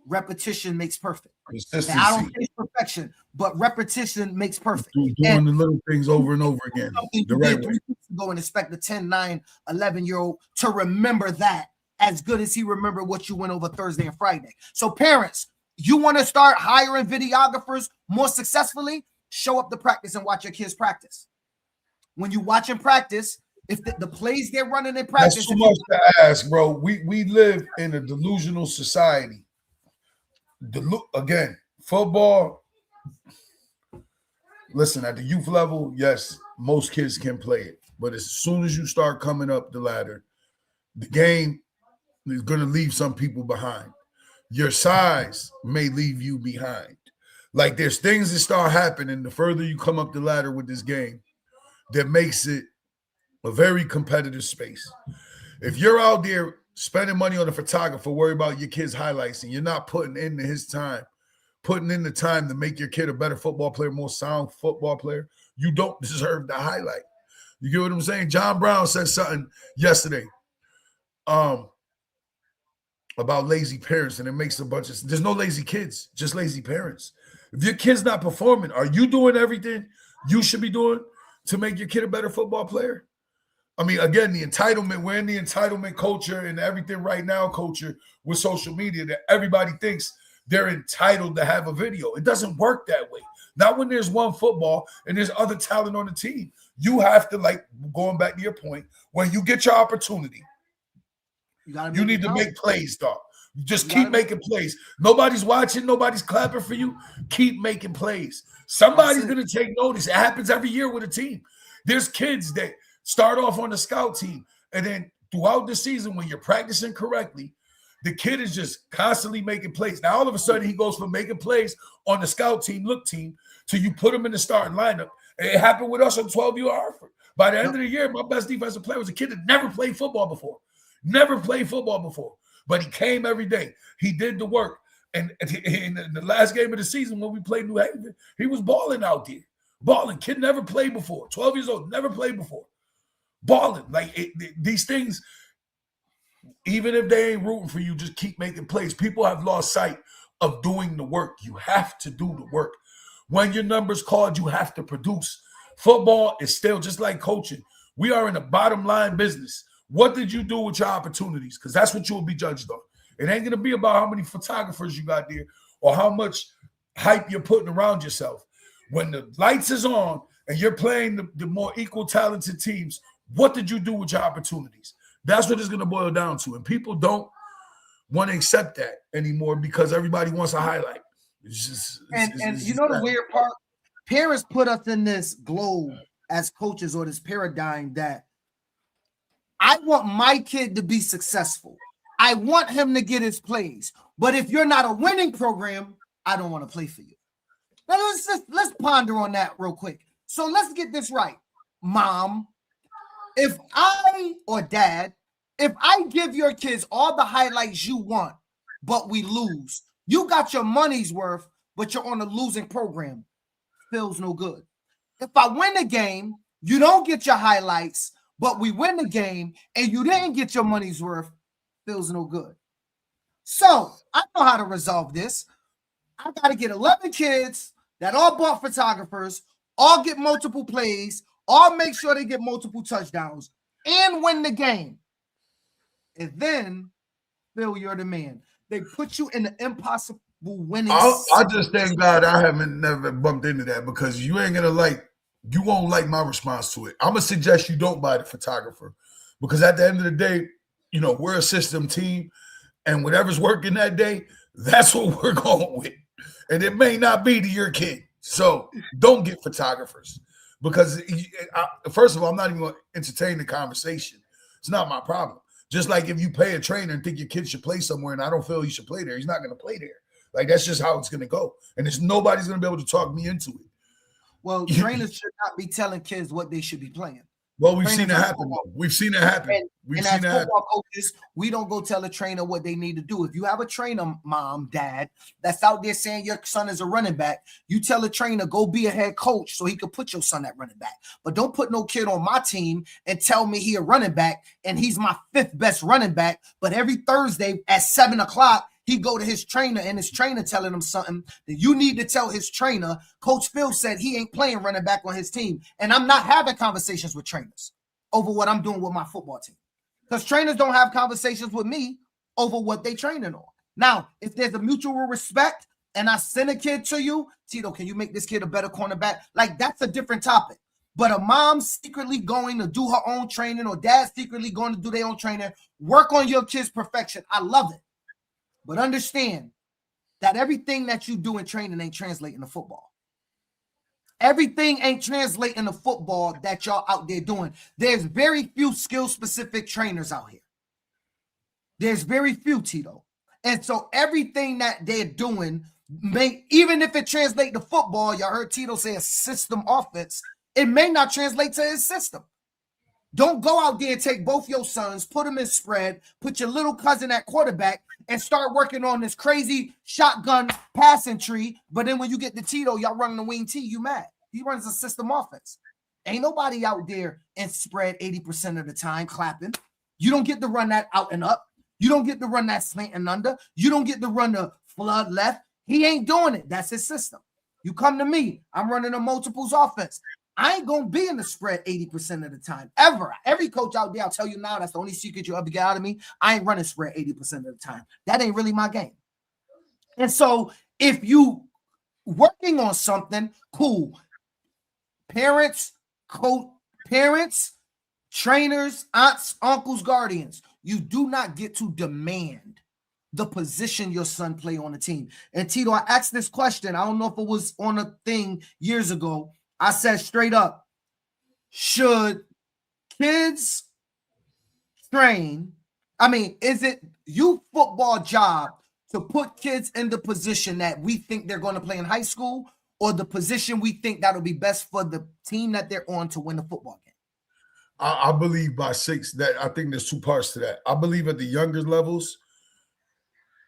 Repetition makes perfect. Consistency. And I don't say perfection, but repetition makes perfect. Doing the little things over and over again. The right way. 3 weeks ago and expect a 10, 9, 11-year-old to remember that as good as he remembered what you went over Thursday and Friday. So parents, you want to start hiring videographers more successfully? Show up to practice and watch your kids practice. When you watch them practice, if the plays they're running in practice. That's too much to ask, bro. We live in a delusional society. Again, football, listen, at the youth level, yes, most kids can play it. But as soon as you start coming up the ladder, the game is going to leave some people behind. Your size may leave you behind. Like there's things that start happening the further you come up the ladder with this game that makes it a very competitive space. If you're out there spending money on a photographer, worry about your kid's highlights, and you're not putting into his time, putting in the time to make your kid a better football player, more sound football player, you don't deserve the highlight. You get what I'm saying? John Brown said something yesterday about lazy parents, and it makes a bunch of – there's no lazy kids, just lazy parents. If your kid's not performing, are you doing everything you should be doing to make your kid a better football player? I mean, again, the entitlement, we're in the entitlement culture and everything right now culture with social media that everybody thinks they're entitled to have a video. It doesn't work that way. Not when there's one football and there's other talent on the team. You have to, like, going back to your point, when you get your opportunity, you need to make plays, dog. Just keep making plays. Nobody's watching. Nobody's clapping for you. Keep making plays. Somebody's going to take notice. It happens every year with a team. There's kids that start off on the scout team, and then throughout the season when you're practicing correctly, the kid is just constantly making plays. Now, all of a sudden, he goes from making plays on the scout team, look team, to you put him in the starting lineup. And it happened with us on 12U Hartford. By the end of the year, my best defensive player was a kid that never played football before. But he came every day. He did the work. And in the last game of the season when we played New Haven, he was balling out there. Balling. Kid never played before. 12 years old, never played before. Balling. Like these things, even if they ain't rooting for you, just keep making plays. People have lost sight of doing the work. You have to do the work. When your number's called, you have to produce. Football is still just like coaching. We are in a bottom line business. What did you do with your opportunities? Because that's what you will be judged on. It ain't going to be about how many photographers you got there or how much hype you're putting around yourself. When the lights is on and you're playing the more equal talented teams, what did you do with your opportunities? That's what it's going to boil down to. And people don't want to accept that anymore because everybody wants a highlight. It's just, and you know the weird part? Parents put us in this globe as coaches or this paradigm that I want my kid to be successful. I want him to get his plays. But if you're not a winning program, I don't want to play for you. Now let's ponder on that real quick. So let's get this right. Mom, if I or dad, if I give your kids all the highlights you want, but we lose, you got your money's worth, but you're on a losing program. Feels no good. If I win the game, you don't get your highlights, but we win the game and you didn't get your money's worth, feels no good. So I know how to resolve this. I got to get 11 kids that all bought photographers, all get multiple plays, all make sure they get multiple touchdowns and win the game. And then, Phil, you're the man. They put you in the impossible winning. I just thank God I haven't never bumped into that, because you won't like my response to it. I'm going to suggest you don't buy the photographer, because at the end of the day, we're a system team, and whatever's working that day, that's what we're going with. And it may not be to your kid. So don't get photographers, because first of all, I'm not even going to entertain the conversation. It's not my problem. Just like if you pay a trainer and think your kid should play somewhere and I don't feel he should play there, he's not going to play there. Like, that's just how it's going to go. And nobody's going to be able to talk me into it. Well, trainers should not be telling kids what they should be playing. Well, we've seen it happen. We've seen it happen. And as football coaches, we don't go tell a trainer what they need to do. If you have a trainer, mom, dad, that's out there saying your son is a running back, you tell a trainer, go be a head coach so he can put your son at running back. But don't put no kid on my team and tell me he a running back and he's my 5th best running back. But every Thursday at 7:00, he go to his trainer and his trainer telling him something that you need to tell his trainer. Coach Phil said he ain't playing running back on his team. And I'm not having conversations with trainers over what I'm doing with my football team, because trainers don't have conversations with me over what they training on. Now, if there's a mutual respect and I send a kid to you, Tito, can you make this kid a better cornerback? Like, that's a different topic. But a mom secretly going to do her own training, or dad secretly going to do their own training, work on your kid's perfection. I love it. But understand that everything that you do in training ain't translating to football. Everything ain't translating to football that y'all out there doing. There's very few skill-specific trainers out here. There's very few, Tito. And so everything that they're doing, even if it translates to football, y'all heard Tito say a system offense, it may not translate to his system. Don't go out there and take both your sons, put them in spread, put your little cousin at quarterback, and start working on this crazy shotgun passing tree. But then when you get to Tito, y'all running the wing T, you mad. He runs a system offense. Ain't nobody out there in spread 80% of the time clapping. You don't get to run that out and up. You don't get to run that slant and under. You don't get to run the flood left. He ain't doing it. That's his system. You come to me, I'm running a multiples offense. I ain't going to be in the spread 80% of the time, ever. Every coach out there, I'll tell you now, that's the only secret you'll ever get out of me. I ain't running spread 80% of the time. That ain't really my game. And so if you working on something, cool. Parents, trainers, aunts, uncles, guardians, you do not get to demand the position your son play on the team. And Tito, I asked this question. I don't know if it was on a thing years ago. I said straight up, should kids train? Is it you football job to put kids in the position that we think they're going to play in high school, or the position we think that'll be best for the team that they're on to win the football game? I believe by 6 that I think there's 2 parts to that. I believe at the younger levels,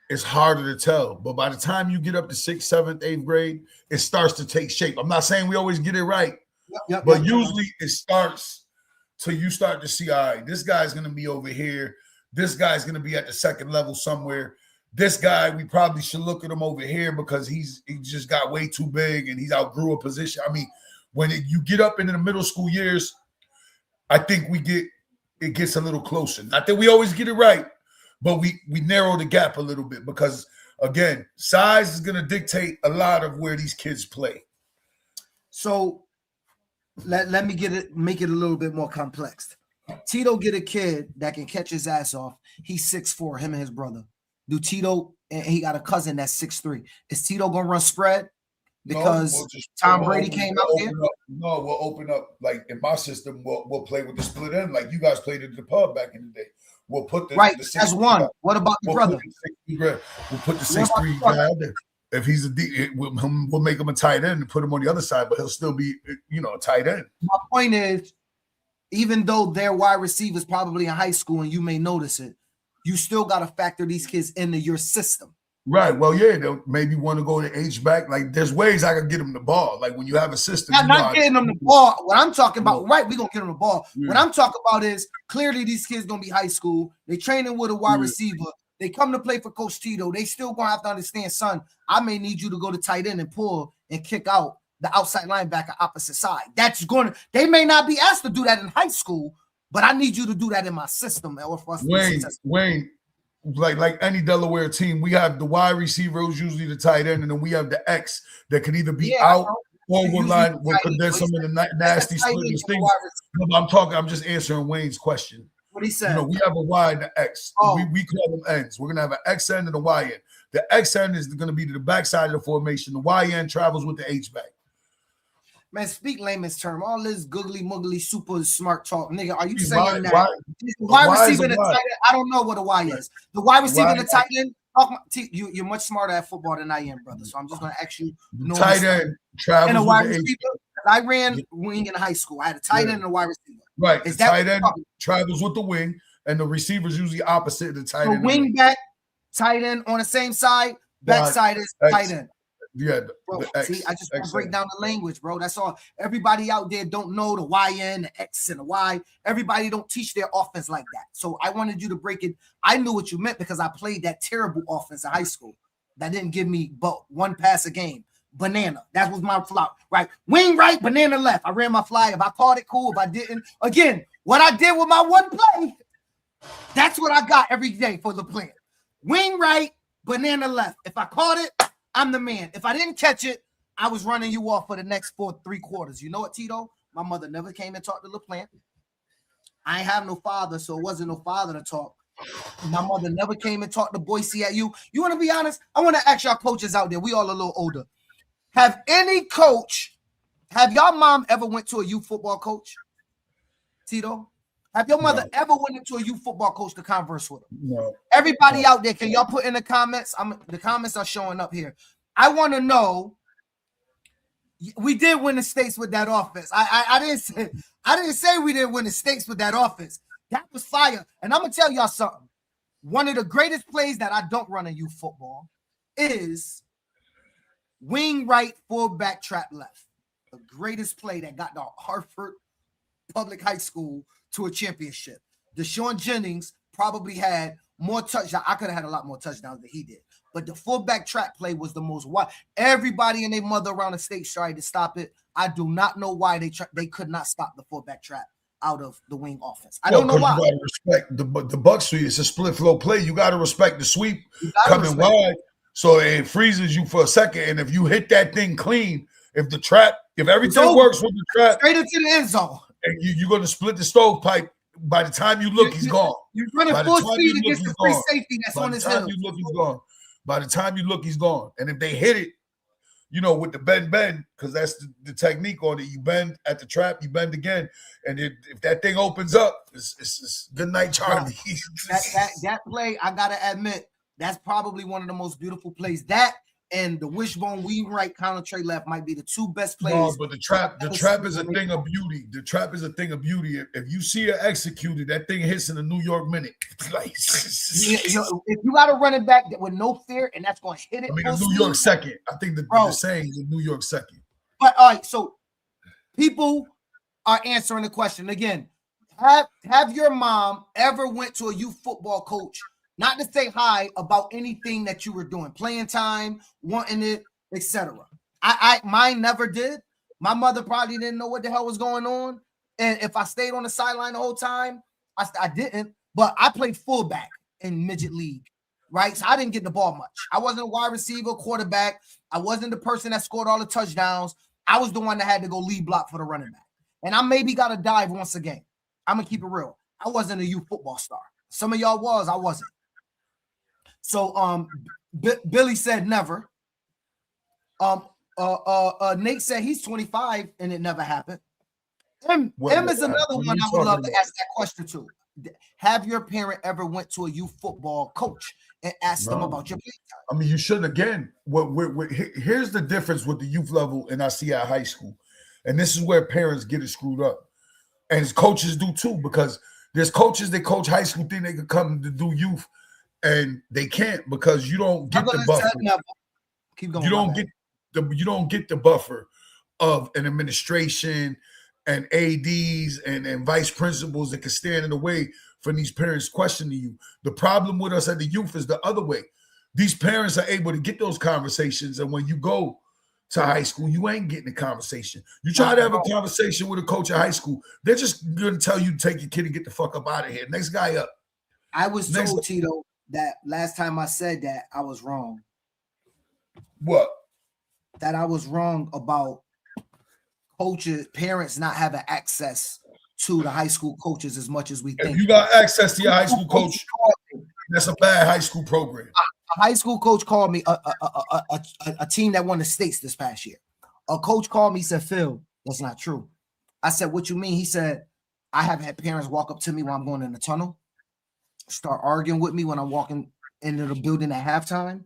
it's harder to tell. But by the time you get up to 6th, 7th, 8th grade, it starts to take shape. I'm not saying we always get it right, but usually it starts till you start to see, all right, this guy's going to be over here. This guy's going to be at the 2nd level somewhere. This guy, we probably should look at him over here because he just got way too big and he's outgrew a position. When you get up into the middle school years, I think it gets a little closer. Not that we always get it right, but we narrow the gap a little bit because, again, size is going to dictate a lot of where these kids play. So let me make it a little bit more complex. Tito get a kid that can catch his ass off. He's 6'4", him and his brother. Do Tito, and he got a cousin that's 6'3". Is Tito going to run spread because Tom Brady came out there? No, we'll open up. Like in my system, we'll play with the split end like you guys played at the pub back in the day. We'll put the that's one. What about the brother? We'll put the 6'3" guy out there. If he's a D, we'll make him a tight end and put him on the other side, but he'll still be, a tight end. My point is, even though they're wide receivers probably in high school and you may notice it, you still got to factor these kids into your system. Right. Well, yeah, they'll maybe want to go to H-back. Like, there's ways I can get them the ball. Like, when you have a system. Not getting them the ball. What I'm talking about, right, we're going to get them the ball. Yeah. What I'm talking about is, clearly these kids going to be high school. They're training with a wide receiver. They come to play for Coach Tito. They still gonna have to understand, son, I may need you to go to tight end and pull and kick out the outside linebacker opposite side. They may not be asked to do that in high school, but I need you to do that in my system. Or for us Wayne, like any Delaware team, we have the wide receiver who's usually the tight end, and then we have the X that can either be out or one line. Because there's some of the nasty splitting things. I'm just answering Wayne's question. What he said. We have a Y and an X. We call them ends. We're gonna have an X end and a Y end. The X end is going to be to the backside of the formation. The Y end travels with the H back. Man, speak layman's term. All this googly muggly super smart talk, nigga. Are you saying that wide receiver and the tight end? I don't know what a Y is. The wide receiver and the tight end. You're much smarter at football than I am, brother. So I'm just going to ask you. Tight end travels and a wide receiver. I ran wing in high school. I had a tight end and a wide receiver. Right. The tight end travels with the wing, and the receiver's usually opposite the tight end. Wing back, tight end on the same side. Backside is tight end. Yeah, bro, see, I just want to break down the language, bro. That's all. Everybody out there don't know the YN, the X, and the Y. Everybody don't teach their offense like that. So I wanted you to break it. I knew what you meant because I played that terrible offense in high school that didn't give me but one pass a game. Banana. That was my flop. Right. Wing right, banana left. I ran my fly. If I caught it, cool. If I didn't, again, what I did with my one play, that's what I got every day for the plan. Wing right, banana left. If I caught it, I'm the man. If I didn't catch it, I was running you off for the next 3 quarters. You know what, Tito? My mother never came and talked to LaPlante. I ain't have no father, so it wasn't no father to talk. My mother never came and talked to Boise at you. You want to be honest? I want to ask y'all coaches out there. We all a little older. Have y'all mom ever went to a youth football coach? Tito? Have your mother ever went into a youth football coach to converse with him? No. Everybody out there, can y'all put in the comments? The comments are showing up here. I want to know. We did win the states with that offense. I didn't say we didn't win the states with that offense. That was fire. And I'm gonna tell y'all something. One of the greatest plays that I don't run in youth football is wing right, fullback, trap left. The greatest play that got the Hartford Public High School to a championship. Deshaun Jennings probably had more touchdowns. I could have had a lot more touchdowns than he did. But the fullback trap play was the most wild. Everybody and their mother around the state tried to stop it. I do not know why they could not stop the fullback trap out of the wing offense. I don't know why. You gotta respect the buck sweep. It's a split flow play. You got to respect the sweep coming wide. So it freezes you for a second. And if you hit that thing clean, if everything works with the trap, straight into the end zone. And you're going to split the stovepipe. By the time you look, he's gone. You're running full speed against the free safety that's on his hill. By the time you look, he's gone. And if they hit it, with the bend, because that's the technique on it. You bend at the trap, you bend again. And if that thing opens up, it's good night, Charlie. that play, I got to admit, that's probably one of the most beautiful plays. That and the wishbone wing right, counter trade left might be the two best plays. No, but the trap is a thing of beauty. The trap is a thing of beauty. If you see it executed, that thing hits in a New York minute. If you got to run it back with no fear, and that's going to hit it. I mean, a New York second. I think the saying is a New York second. But all right, so people are answering the question again. Have your mom ever went to a youth football coach? Not to say hi about anything that you were doing, playing time, wanting it, etc. Mine never did. My mother probably didn't know what the hell was going on. And if I stayed on the sideline the whole time, I didn't. But I played fullback in midget league, right? So I didn't get the ball much. I wasn't a wide receiver, quarterback. I wasn't the person that scored all the touchdowns. I was the one that had to go lead block for the running back. And I maybe got a dive once a game. I'm going to keep it real. I wasn't a youth football star. Some of y'all was. I wasn't. So Billy said never. Nate said he's 25 and it never happened. M is another one I would love to ask that question to. Have your parent ever went to a youth football coach and asked them about your playing time? I mean, you should again. Here's the difference with the youth level and I see at high school. And this is where parents get it screwed up. And coaches do too, because there's coaches that coach high school think they could come to do youth. And they can't because you don't get the buffer. Keep going. You don't get the buffer of an administration and ADs and vice principals that can stand in the way from these parents questioning you. The problem with us at the youth is the other way. These parents are able to get those conversations, and when you go to high school, you ain't getting a conversation. You try to have a conversation with a coach at high school, they're just going to tell you to take your kid and get the fuck up out of here. Next guy up. I was told, Tito, that last time I said that, I was wrong. What? That I was wrong about coaches, parents not having access to the high school coaches as much as we think. If you got access to your high school coach, that's a bad high school program. A high school coach called me, a team that won the states this past year. A coach called me, said, Phil, that's not true. I said, what you mean? He said, I have had parents walk up to me while I'm going in the tunnel, start arguing with me when I'm walking into the building at halftime.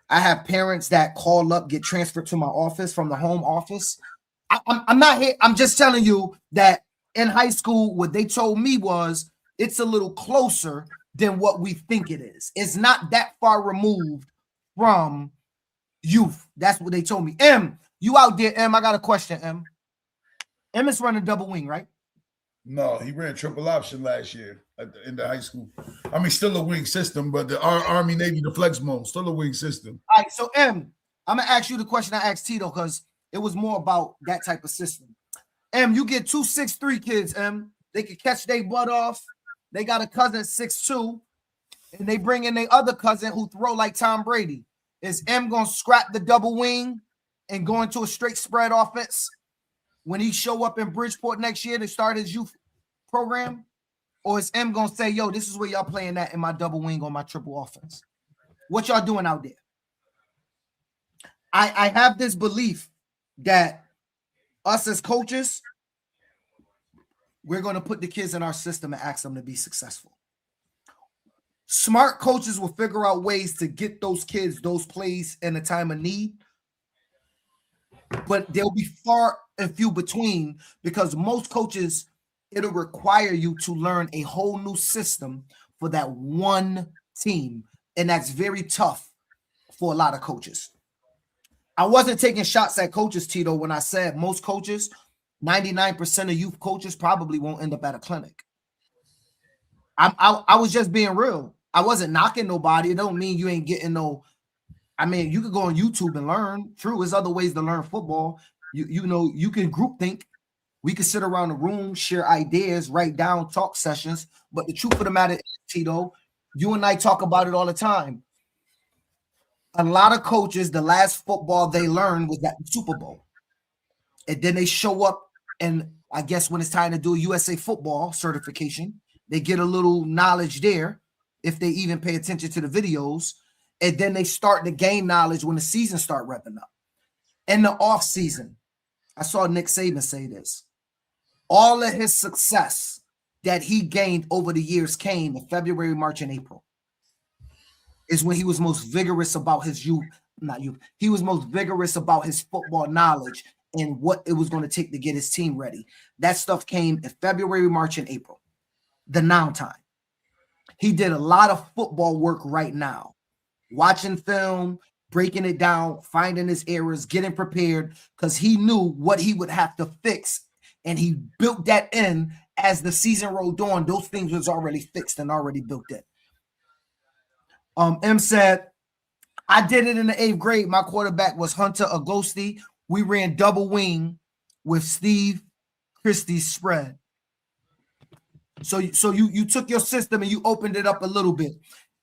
I have parents that call up, get transferred to my office from the home office. I'm not here. I'm just telling you that in high school, what they told me was it's a little closer than what we think it is. It's not that far removed from youth. That's what they told me. M, you out there, M? I got a question, M. M is running double wing, right? No, he ran triple option last year in the high school. I mean, still a wing system, but the Army, Navy, the flex mode, still a wing system. All right, so M, I'm going to ask you the question I asked Tito because it was more about that type of system. M, you get 2 6'3" kids, M. They can catch their butt off. They got a cousin 6'2", and they bring in their other cousin who throw like Tom Brady. Is M going to scrap the double wing and go into a straight spread offense when he show up in Bridgeport next year to start his youth program? Or is M going to say, yo, this is where y'all playing at in my double wing on my triple offense? What y'all doing out there? I have this belief that us as coaches, we're going to put the kids in our system and ask them to be successful. Smart coaches will figure out ways to get those kids those plays in a time of need, but they'll be far and few between because most coaches, it'll require you to learn a whole new system for that one team, and that's very tough for a lot of coaches. I wasn't taking shots at coaches, Tito, when I said most coaches, 99% of youth coaches probably won't end up at a clinic. I was just being real. I wasn't knocking nobody. It don't mean you ain't getting no. I mean, you could go on YouTube and learn. True, there's other ways to learn football. You know, you can group think. We can sit around the room, share ideas, write down talk sessions. But the truth of the matter is, Tito, you and I talk about it all the time. A lot of coaches, the last football they learned was at the Super Bowl. And then they show up, and I guess when it's time to do a USA football certification, they get a little knowledge there, if they even pay attention to the videos. And then they start to gain knowledge when the season start revving up. In the off season, I saw Nick Saban say this. All of his success that he gained over the years came in February, March, and April. Is when he was most vigorous about his he was most vigorous about his football knowledge and what it was going to take to get his team ready. That stuff came in February, March, and April, the now time. He did a lot of football work right now, watching film, breaking it down, finding his errors, getting prepared, because he knew what he would have to fix, and he built that in as the season rolled on. Those things was already fixed and already built in. M said, I did it in the 8th grade. My quarterback was Hunter Agosti. We ran double wing with Steve Christie's spread. So you took your system and you opened it up a little bit.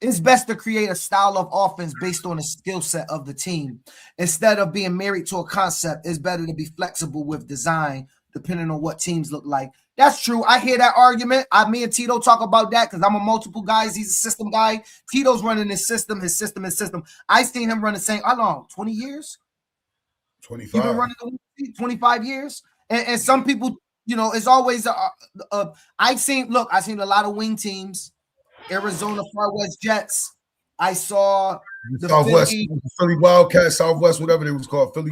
It's best to create a style of offense based on the skill set of the team. Instead of being married to a concept, it's better to be flexible with design, depending on what teams look like. That's true. I hear that argument. Me and Tito talk about that because I'm a multiple guys. He's a system guy. Tito's running his system. I seen him run the same. How long? 20 years? 25. You've been running the 25 years? And some people, you know, it's always I've seen a lot of wing teams. Arizona Far West Jets. I saw the Southwest, Philly Wildcats, Southwest, whatever they was called. Philly,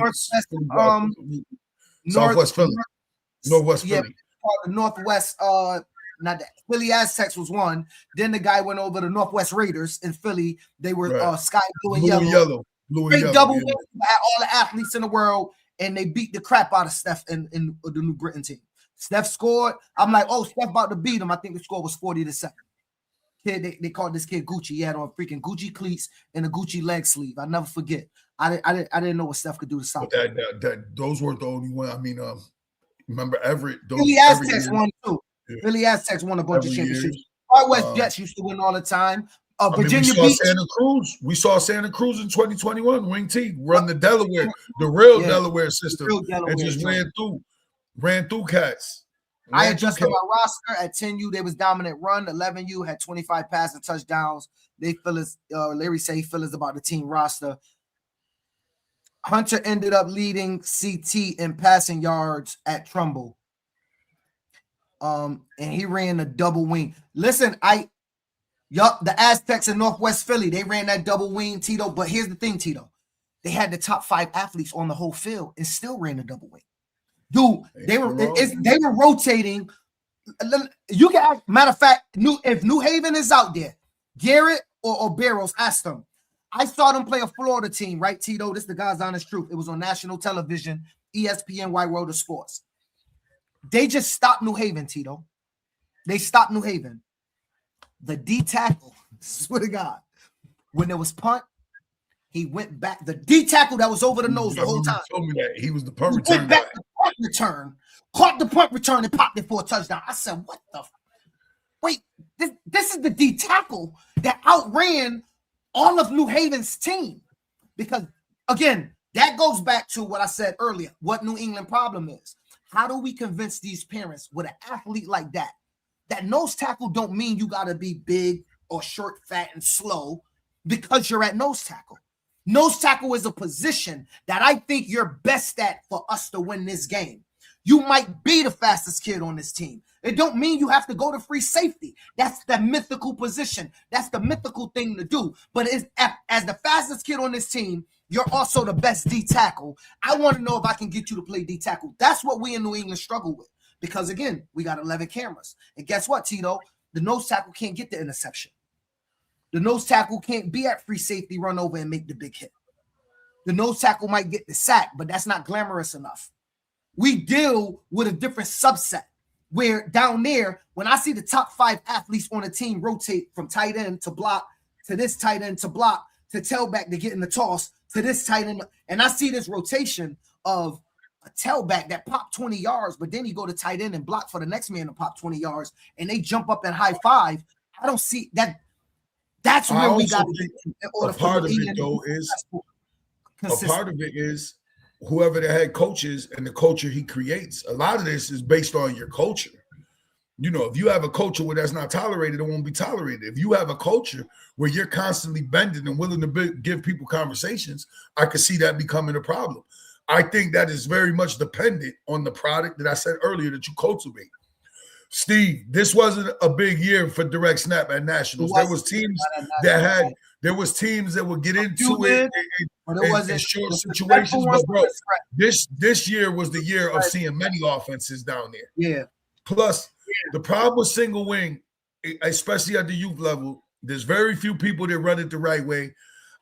Southwest Philly. Northwest Philly. The Northwest, not that Philly Aztecs was one. Then the guy went over to Northwest Raiders in Philly. They were sky blue and yellow. Double win, had all the athletes in the world, and they beat the crap out of Steph and the New Britain team. Steph scored. I'm like, oh, Steph about to beat him. I think the score was 40-7. Kid, they called this kid Gucci. He had on freaking Gucci cleats and a Gucci leg sleeve. I never forget. I didn't know what Steph could do to stop. Those weren't the only one. I mean, remember Everett? Philly Aztecs won too. Yeah. Philly Aztecs won a bunch of championships. Far West Jets used to win all the time. Virginia Beach. Santa Cruz. We saw Santa Cruz in 2021. Wing T run the Delaware, the real Delaware system, and just ran through cats. I adjusted my roster at 10U. They was dominant run. 11U had 25 passing touchdowns. They feel as Larry say he feels about the team roster. Hunter ended up leading CT in passing yards at Trumbull. And he ran a double wing. Listen, the Aztecs in Northwest Philly, they ran that double wing, Tito. But here's the thing, Tito. They had the top 5 athletes on the whole field and still ran a double wing. Dude, they were rotating. You can ask, matter of fact, if New Haven is out there, Garrett or Barrows, ask them. I saw them play a Florida team, right, Tito? This is the God's honest truth. It was on national television, ESPN, White World of Sports. They just stopped New Haven, Tito. They stopped New Haven. The D tackle, swear to God, when there was punt, he went back. The D tackle that was over the nose the whole time. Told me that he was the punt return. Went back to punt return, caught the punt return and popped it for a touchdown. I said, "What the? Wait, this is the D tackle that outran all of New Haven's team." Because again, that goes back to what I said earlier. What New England problem is? How do we convince these parents with an athlete like that nose tackle don't mean you got to be big or short, fat, and slow because you're at nose tackle? Nose tackle is a position that I think you're best at for us to win this game. You might be the fastest kid on this team. It don't mean you have to go to free safety. That's the mythical position. That's the mythical thing to do. But as the fastest kid on this team, you're also the best D tackle. I want to know if I can get you to play D tackle. That's what we in New England struggle with. Because again, we got 11 cameras. And guess what, Tito? The nose tackle can't get the interception. The nose tackle can't be at free safety, run over, and make the big hit. The nose tackle might get the sack, but that's not glamorous enough. We deal with a different subset where down there, when I see the top 5 athletes on a team rotate from tight end to block, to this tight end to block, to tailback to get in the toss, to this tight end, and I see this rotation of a tailback that popped 20 yards, but then he go to tight end and block for the next man to pop 20 yards, and they jump up and high five. I don't see that. That's where we got to get in order for the England a part of it is whoever the head coach is and the culture he creates. A lot of this is based on your culture. You know, if you have a culture where that's not tolerated, it won't be tolerated. If you have a culture where you're constantly bending and willing to give people conversations, I could see that becoming a problem. I think that is very much dependent on the product that I said earlier that you cultivate. Steve, this wasn't a big year for direct snap at nationals. There was teams that would get into it in short situations. But bro, this year was the year of seeing many offenses down there. Yeah. Plus, the problem with single wing, especially at the youth level, there's very few people that run it the right way.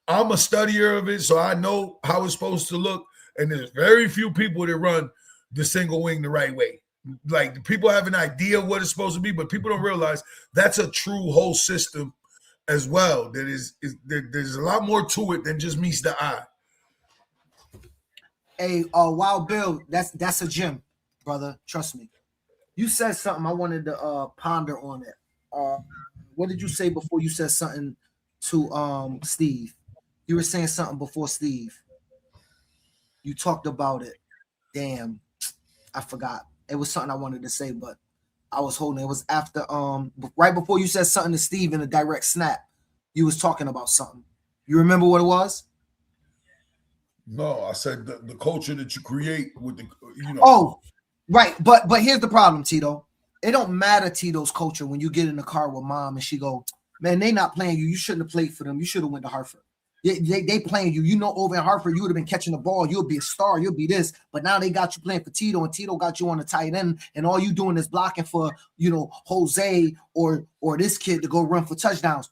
I'm a studier of it, so I know how it's supposed to look. And there's very few people that run the single wing the right way. Like, people have an idea of what it's supposed to be, but people don't realize that's a true whole system as well. There's a lot more to it than just meets the eye. Hey, Wild Bill, that's a gem, brother. Trust me. You said something. I wanted to ponder on it. What did you say before you said something to Steve? You were saying something before Steve. You talked about it. Damn, I forgot. It was something I wanted to say, but I was holding. It was after right before you said something to Steve in a direct snap. You was talking about something. You remember what it was? No, I said the culture that you create with the, you know. Oh, right. But here's the problem, Tito. It don't matter Tito's culture when you get in the car with mom and she go, man, they not playing you. You shouldn't have played for them. You should have went to Hartford. They playing you. You know, over in Hartford, you would have been catching the ball. You'll be a star. You'll be this. But now they got you playing for Tito, and Tito got you on the tight end, and all you doing is blocking for, you know, Jose or this kid to go run for touchdowns.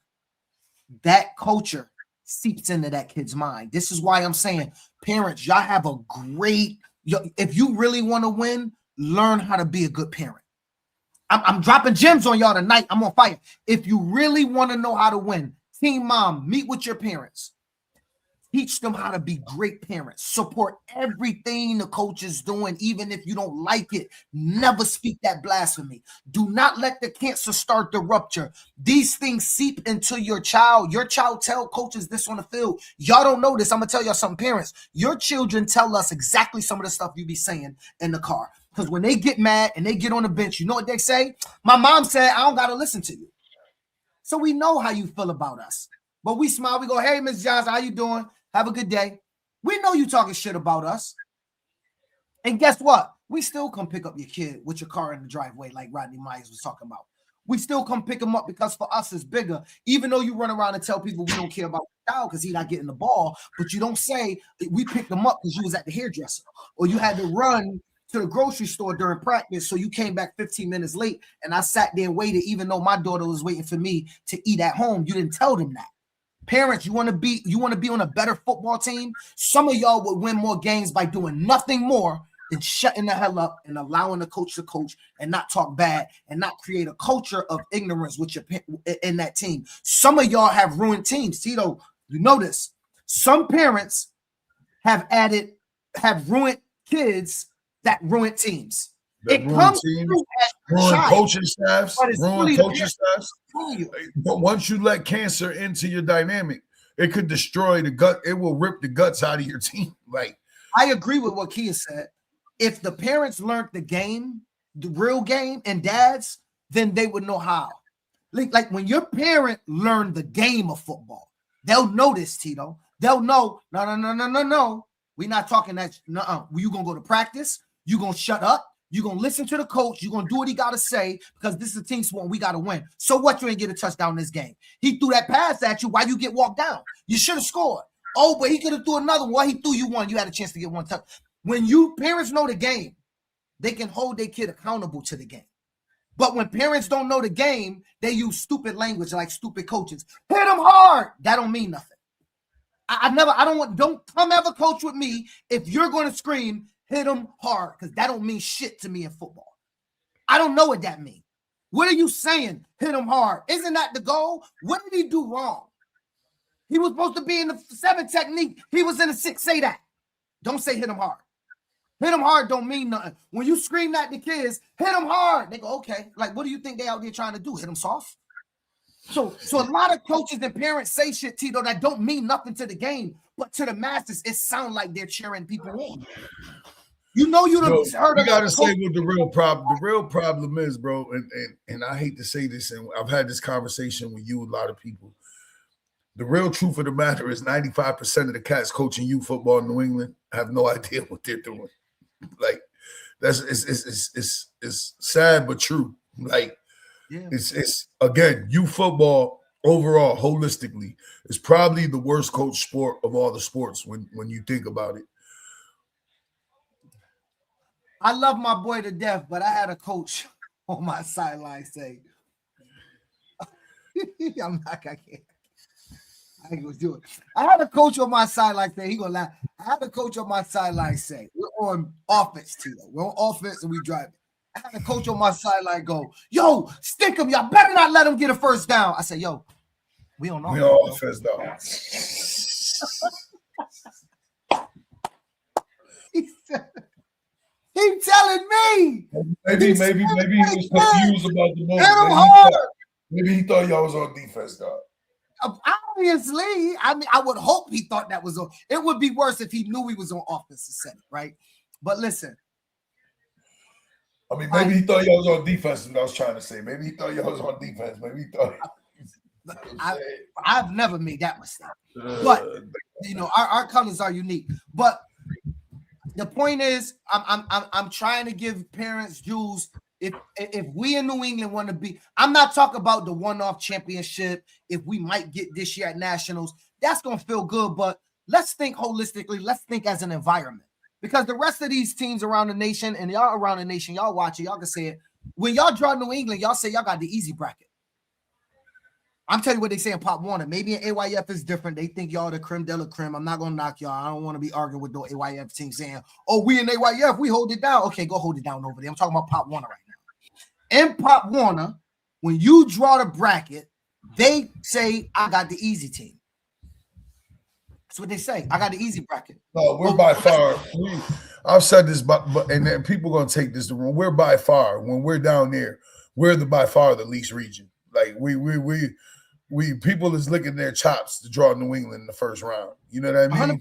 That culture seeps into that kid's mind. This is why I'm saying, parents, y'all have a great – if you really want to win, learn how to be a good parent. I'm dropping gems on y'all tonight. I'm on fire. If you really want to know how to win, Team Mom, meet with your parents. Teach them how to be great parents. Support everything the coach is doing, even if you don't like it. Never speak that blasphemy. Do not let the cancer start the rupture. These things seep into your child. Your child tell coaches this on the field. Y'all don't know this. I'm going to tell y'all something, parents. Your children tell us exactly some of the stuff you be saying in the car. Because when they get mad and they get on the bench, you know what they say? My mom said, I don't got to listen to you. So we know how you feel about us. But we smile. We go, hey, Miss Johnson, how you doing? Have a good day. We know you talking shit about us. And guess what? We still come pick up your kid with your car in the driveway like Rodney Myers was talking about. We still come pick him up because for us it's bigger. Even though you run around and tell people we don't care about the child because he's not getting the ball, but you don't say we picked him up because you was at the hairdresser or you had to run to the grocery store during practice so you came back 15 minutes late and I sat there and waited even though my daughter was waiting for me to eat at home. You didn't tell them that. Parents, you want to be on a better football team? Some of y'all would win more games by doing nothing more than shutting the hell up and allowing the coach to coach and not talk bad and not create a culture of ignorance with your in that team. Some of y'all have ruined teams. Tito, you know this. Some parents have ruined kids that ruin teams. It comes through ruin coaching staffs, But once you let cancer into your dynamic, it could destroy the gut. It will rip the guts out of your team. Like, I agree with what Kia said. If the parents learned the game, the real game, and dads, then they would know how. Like when your parent learned the game of football, they'll know this, Tito. They'll know, no. We're not talking that. You gonna go to practice? You gonna shut up? You're going to listen to the coach. You're going to do what he got to say because this is a team sport and we got to win. So what? You ain't get a touchdown in this game. He threw that pass at you. Why you get walked down? You should have scored. Oh, but he could have threw another one. Why he threw you one? You had a chance to get one touch. When you parents know the game, they can hold their kid accountable to the game. But when parents don't know the game, they use stupid language like stupid coaches. Hit them hard. That don't mean nothing. Don't come ever coach with me if you're going to scream, hit them hard, because that don't mean shit to me in football. I don't know what that means. What are you saying? Hit him hard. Isn't that the goal? What did he do wrong? He was supposed to be in the 7 technique. He was in the 6. Say that. Don't say hit him hard. Hit him hard don't mean nothing. When you scream at the kids, hit him hard. They go, okay. Like, what do you think they out there trying to do? Hit them soft? So a lot of coaches and parents say shit, Tito, that don't mean nothing to the game, but to the masses, it sounds like they're cheering people on. You know you done heard of. You gotta say what the real problem. The real problem is, bro, and I hate to say this, and I've had this conversation with you, a lot of people. The real truth of the matter is 95% of the cats coaching youth football in New England have no idea what they're doing. Like, it's sad but true. Like, yeah. It's again, youth football overall, holistically, is probably the worst coach sport of all the sports when you think about it. I love my boy to death, but I had a coach on my sideline say, I ain't gonna do it. I had a coach on my sideline say, he gonna laugh. I had a coach on my sideline say, we're on offense, Tito. We're on offense and we drive it. I had a coach on my sideline go, yo, stick him. Y'all better not let him get a first down. I said, yo, we on offense. We on offense, though. He said, he's telling me. Maybe he was confused about the moment. Maybe he thought y'all was on defense, dog. Obviously, I mean, I would hope he thought that was on. It would be worse if he knew he was on offense and said it, right? But listen. I mean, maybe he thought y'all was on defense, and I was trying to say. Maybe he thought y'all was on defense. Maybe he thought. I've never made that mistake. But, you know, our colors are unique. But the point is, I'm trying to give parents Jews. If we in New England want to be, I'm not talking about the one-off championship. If we might get this year at Nationals, that's gonna feel good. But let's think holistically. Let's think as an environment, because the rest of these teams around the nation and y'all around the nation, y'all watch it. Y'all can say it. When y'all draw New England, y'all say y'all got the easy bracket. I'm telling you what they say in Pop Warner. Maybe in AYF is different. They think y'all the creme de la creme. I'm not gonna knock y'all. I don't want to be arguing with the AYF team saying, "Oh, we in AYF, we hold it down." Okay, go hold it down over there. I'm talking about Pop Warner right now. In Pop Warner, when you draw the bracket, they say, "I got the easy team." That's what they say. I got the easy bracket. No, we're by far. I've said this, but and then people gonna take this the wrong. We're by far when we're down there. We're by far the least region. Like we people is licking their chops to draw New England in the first round. You know what I mean? 100%.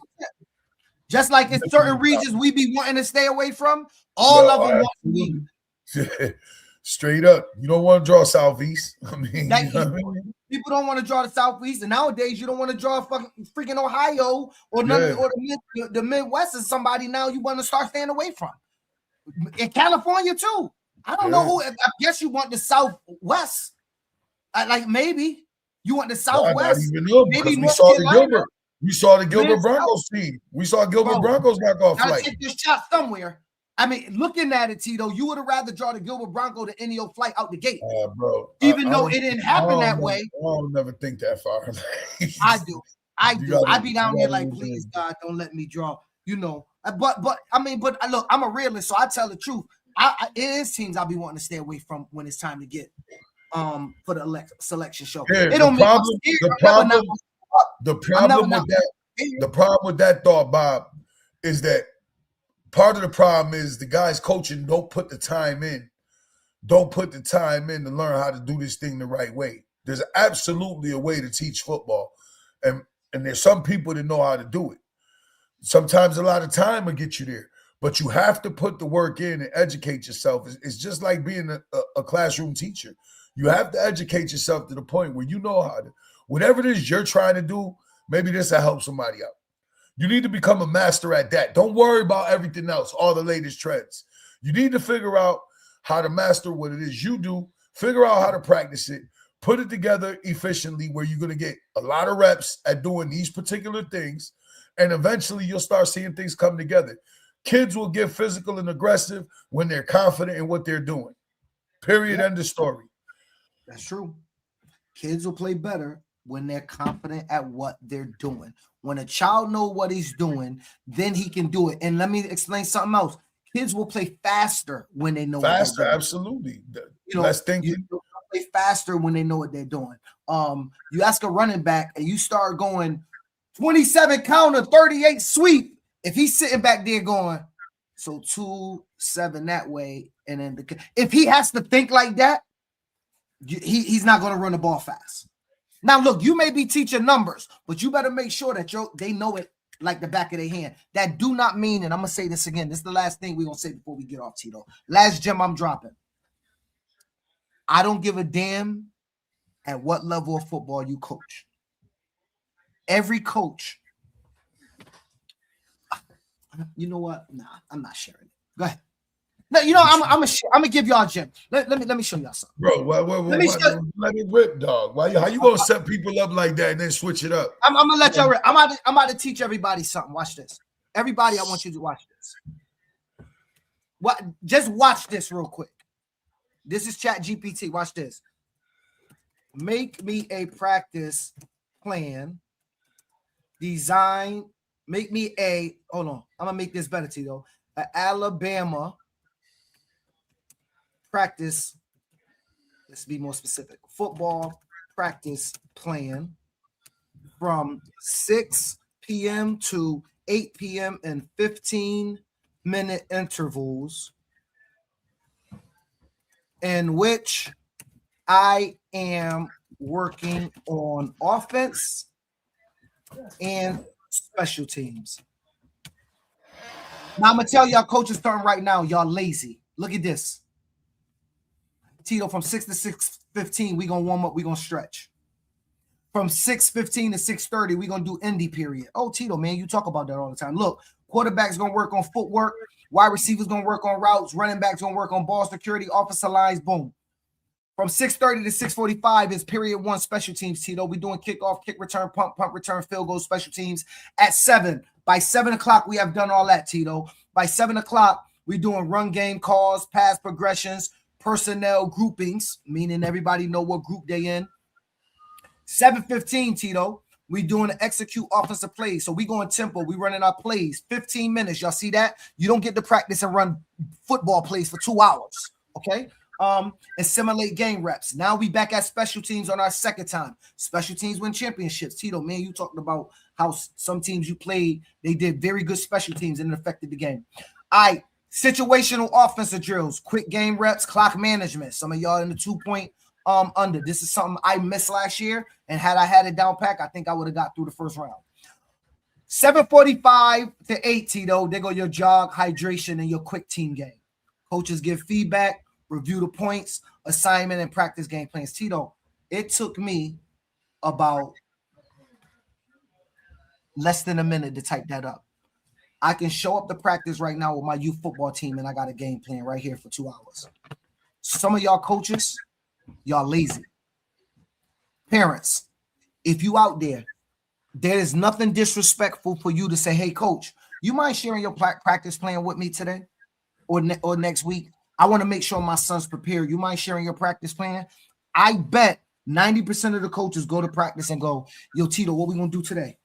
Just like in certain regions we be wanting to stay away from, all of them want to leave. Straight up, you don't want to draw Southeast. I mean, you know what I mean? People don't want to draw the Southeast, and nowadays you don't want to draw freaking Ohio or the Midwest is somebody now you want to start staying away from. In California too. I don't know who. I guess you want the Southwest. Like maybe you want the Southwest. Maybe we saw the Gilbert. We saw the Gilbert Broncos team. We saw Gilbert Broncos knock off flight. Take this shot somewhere. I mean, looking at it, Tito, you would have rather draw the Gilbert Bronco than any old flight out the gate. Bro. Even though it didn't happen that way. I don't never think that far. I do. I be down there like, please, God, don't let me draw. You know. But I mean, but look, I'm a realist, so I tell the truth. It is teams I'll be wanting to stay away from when it's time to get for the selection show. Yeah, it don't the problem with that thought, Bob, is that part of the problem is the guys coaching don't put the time in. Don't put the time in to learn how to do this thing the right way. There's absolutely a way to teach football. And there's some people that know how to do it. Sometimes a lot of time will get you there. But you have to put the work in and educate yourself. It's just like being a classroom teacher. You have to educate yourself to the point where you know how to, whatever it is you're trying to do, maybe this will help somebody out. You need to become a master at that. Don't worry about everything else, all the latest trends. You need to figure out how to master what it is you do, figure out how to practice it, put it together efficiently where you're going to get a lot of reps at doing these particular things, and eventually you'll start seeing things come together. Kids will get physical and aggressive when they're confident in what they're doing. Period. End of story. That's true. Kids will play better when they're confident at what they're doing. When a child knows what he's doing, then he can do it. And let me explain something else. Kids will play faster when they know faster, what they're doing. Absolutely. Less thinking. You play faster when they know what they're doing. You ask a running back and you start going 27 counter, 38 sweep. If he's sitting back there going, so 2-7 that way, and then if he has to think like that, he's not going to run the ball fast. Now, look, you may be teaching numbers, but you better make sure that they know it like the back of their hand. That do not mean, and I'm going to say this again. This is the last thing we're going to say before we get off, Tito. Last gem I'm dropping. I don't give a damn at what level of football you coach. Every coach. You know what? Nah, I'm not sharing it. Go ahead. No, you know, I'm gonna give y'all a gem. Let me show y'all something. Bro, let it rip, dog. How you gonna set people up like that and then switch it up? I'm gonna let y'all rip. I'm about to teach everybody something. Watch this. Everybody, I want you to watch this. Just watch this real quick. This is Chat GPT. Watch this. Make me a practice plan. Design. Make me hold on. I'm gonna make this better, Tito. An Alabama practice. Let's be more specific. Football practice plan from 6 p.m. to 8 p.m. in 15-minute intervals, in which I am working on offense and special teams. Now I'm gonna tell y'all coaches starting right now, y'all lazy. Look at this. Tito, from 6 to 6:15, we gonna warm up, we gonna stretch. From 6:15 to 6:30, we gonna do indie period. Oh, Tito, man, you talk about that all the time. Look, quarterback's gonna work on footwork, wide receivers gonna work on routes, running backs gonna work on ball security, offensive lines, boom. From 6:30 to 6:45 is period one special teams, Tito. We doing kickoff, kick return, punt return, field goal, special teams at 7. By 7 o'clock, we have done all that, Tito. By 7 o'clock, we doing run game calls, pass progressions, personnel groupings, meaning everybody know what group they in. 7:15, Tito. We doing an execute offensive plays. So we going tempo. We running our plays. 15 minutes. Y'all see that? You don't get to practice and run football plays for 2 hours. Okay. And simulate game reps. Now we back at special teams on our second time. Special teams win championships. Tito, man, you talked about how some teams you played, they did very good special teams and it affected the game. All right. Situational offensive drills, quick game reps, clock management. Some of y'all in the 2-point under. This is something I missed last year, and had I had it down pack, I think I would have got through the first round. 7:45 to 8, Tito. There go your jog, hydration, and your quick team game. Coaches give feedback, review the points, assignment, and practice game plans. Tito, it took me about less than a minute to type that up. I can show up to practice right now with my youth football team, and I got a game plan right here for 2 hours. Some of y'all coaches, y'all lazy. Parents, if you out there is nothing disrespectful for you to say, hey, coach, you mind sharing your practice plan with me today or next week? I want to make sure my son's prepared. You mind sharing your practice plan? I bet 90% of the coaches go to practice and go, yo, Tito, what we going to do today?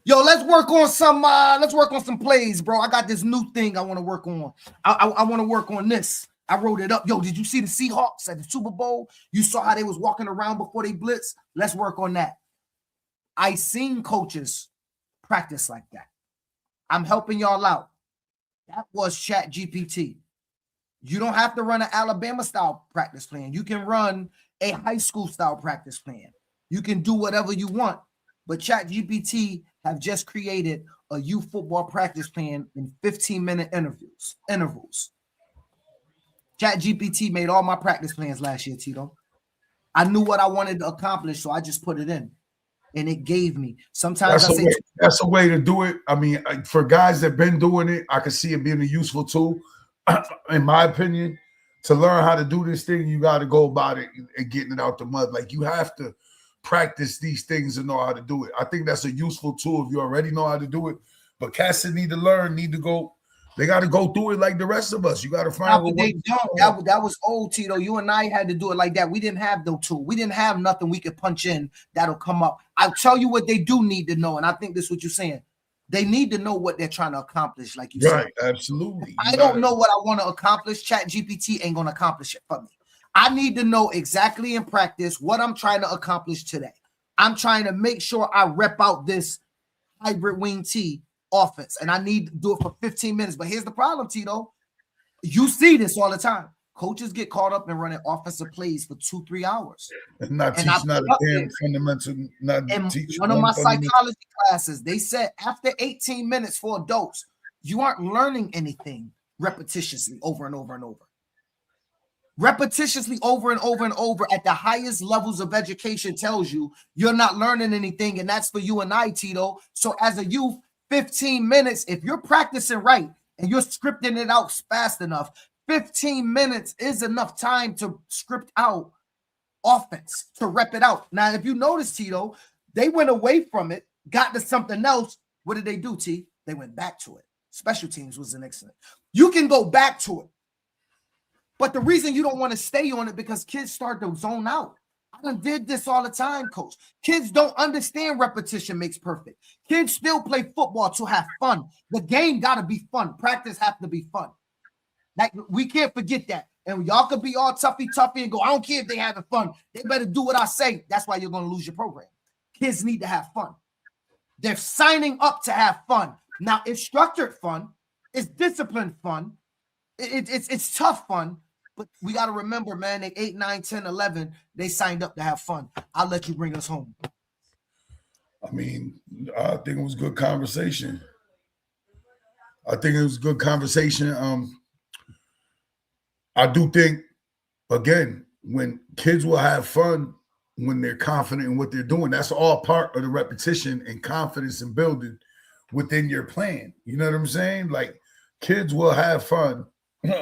Yo, let's work on some plays, bro. I got this new thing I want to work on. I want to work on this. I wrote it up. Yo, did you see the Seahawks at the Super Bowl? You saw how they was walking around before they blitz? Let's work on that. I seen coaches practice like that. I'm helping y'all out. That was ChatGPT. You don't have to run an Alabama-style practice plan. You can run a high school-style practice plan. You can do whatever you want. But ChatGPT have just created a youth football practice plan in 15-minute intervals. ChatGPT made all my practice plans last year, Tito. I knew what I wanted to accomplish, so I just put it in. And it gave me. Sometimes that's a way to do it. I mean, for guys that been doing it, I can see it being a useful tool. In my opinion, to learn how to do this thing, you got to go about it and getting it out the mud. Like, you have to practice these things and know how to do it. I think that's a useful tool if you already know how to do it. But cats that need to learn, need to go. They got to go through it like the rest of us. You got to find. No, they don't. That was old, Tito. You and I had to do it like that. We didn't have no tool. We didn't have nothing we could punch in that'll come up. I'll tell you what they do need to know, and I think this is what you're saying. They need to know what they're trying to accomplish, like you said. Right, absolutely. I don't know what I want to accomplish. ChatGPT ain't going to accomplish it for me. I need to know exactly in practice what I'm trying to accomplish today. I'm trying to make sure I rep out this hybrid wing T offense, and I need to do it for 15 minutes. But here's the problem, Tito. You see this all the time. Coaches get caught up in running offensive plays for 2-3 hours. And not teaching not a damn fundamental. One of my psychology classes, they said after 18 minutes for adults, you aren't learning anything repetitiously over and over and over. Repetitiously over and over and over at the highest levels of education tells you you're not learning anything, and that's for you and I, Tito. So as a youth, 15 minutes, if you're practicing right and you're scripting it out fast enough, 15 minutes is enough time to script out offense, to rep it out. Now, if you notice, Tito, they went away from it, got to something else. What did they do, T? They went back to it. Special teams was an excellent. You can go back to it. But the reason you don't want to stay on it because kids start to zone out. I done did this all the time, coach. Kids don't understand repetition makes perfect. Kids still play football to have fun. The game got to be fun. Practice have to be fun. Like, we can't forget that. And y'all could be all toughy and go, I don't care if they having fun. They better do what I say. That's why you're going to lose your program. Kids need to have fun. They're signing up to have fun. Now, it's structured fun. It's disciplined fun. It's tough fun. But we got to remember, man, they 8, 9, 10, 11, they signed up to have fun. I'll let you bring us home. I mean, I think it was good conversation. I do think, again, when kids will have fun, when they're confident in what they're doing, that's all part of the repetition and confidence and building within your plan. You know what I'm saying? Like, kids will have fun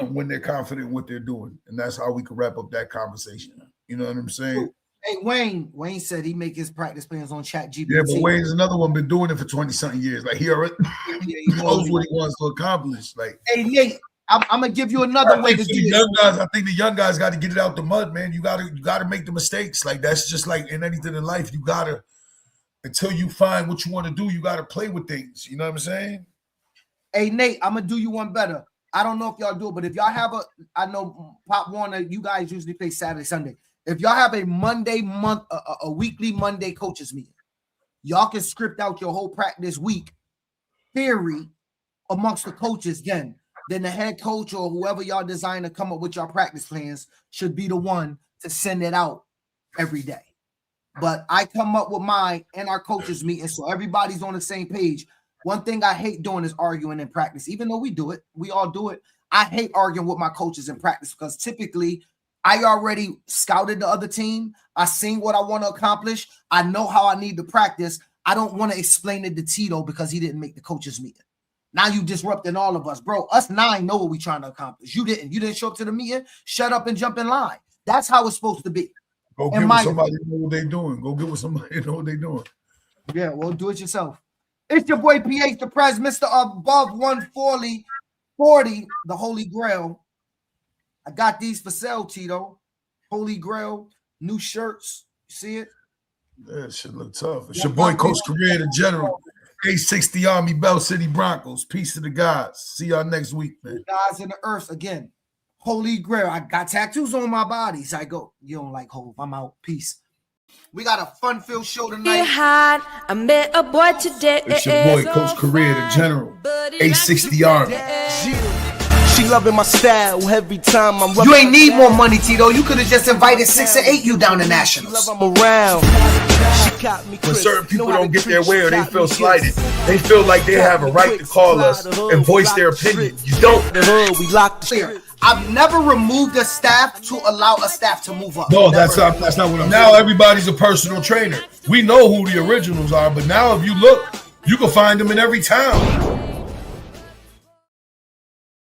when they're confident in what they're doing. And that's how we can wrap up that conversation. You know what I'm saying? Hey, Wayne said he make his practice plans on ChatGPT. Yeah, but Wayne's another one been doing it for 20-something years. Like, he already he knows what he wants to accomplish. Like, hey, Nate, I'm gonna give you another way to do it. I think the young guys got to get it out the mud, man. You gotta make the mistakes. Like that's just like in anything in life. You gotta, until you find what you want to do, you gotta play with things. You know what I'm saying? Hey Nate, I'm gonna do you one better. I don't know if y'all do it, but if y'all have I know Pop Warner, you guys usually play Saturday, Sunday. If y'all have a weekly Monday coaches meeting, y'all can script out your whole practice week theory amongst the coaches. Then the head coach or whoever y'all design to come up with your practice plans should be the one to send it out every day. But I come up with mine in our coaches meeting, so everybody's on the same page. One thing I hate doing is arguing in practice, even though we do it. We all do it. I hate arguing with my coaches in practice because typically I already scouted the other team. I seen what I want to accomplish. I know how I need to practice. I don't want to explain it to Tito because he didn't make the coaches meeting. Now you disrupting all of us, bro. Us 9 know what we trying to accomplish. You didn't. You didn't show up to the meeting. Shut up and jump in line. That's how it's supposed to be. Go get with somebody who know what they doing. Go get with somebody who know what they doing. Yeah, well, do it yourself. It's your boy PH the Prez, Mr. Above 140, the Holy Grail. I got these for sale, Tito. Holy Grail, new shirts. You see it? Yeah, it should look tough. It's your boy Coach Career, the General. 860 Army, Bell City Broncos. Peace to the guys. See y'all next week, man. Guys in the earth again. Holy Grail. I got tattoos on my body. So I go, you don't like Hov. I'm out. Peace. We got a fun-filled show tonight. I met a boy today. It's your boy Coach Career, the General. 860 Army. She loving my style every time I'm. You ain't need more money, Tito. You could have just invited 6 or 8 you down to Nationals. I'm around. When certain people don't get their way or they feel slighted, they feel like they have a right to call us and voice their opinion. You don't. We locked the I've never removed a staff to allow a staff to move up. No, that's not what I'm saying. Now everybody's a personal trainer. We know who the originals are, but now if you look, you can find them in every town.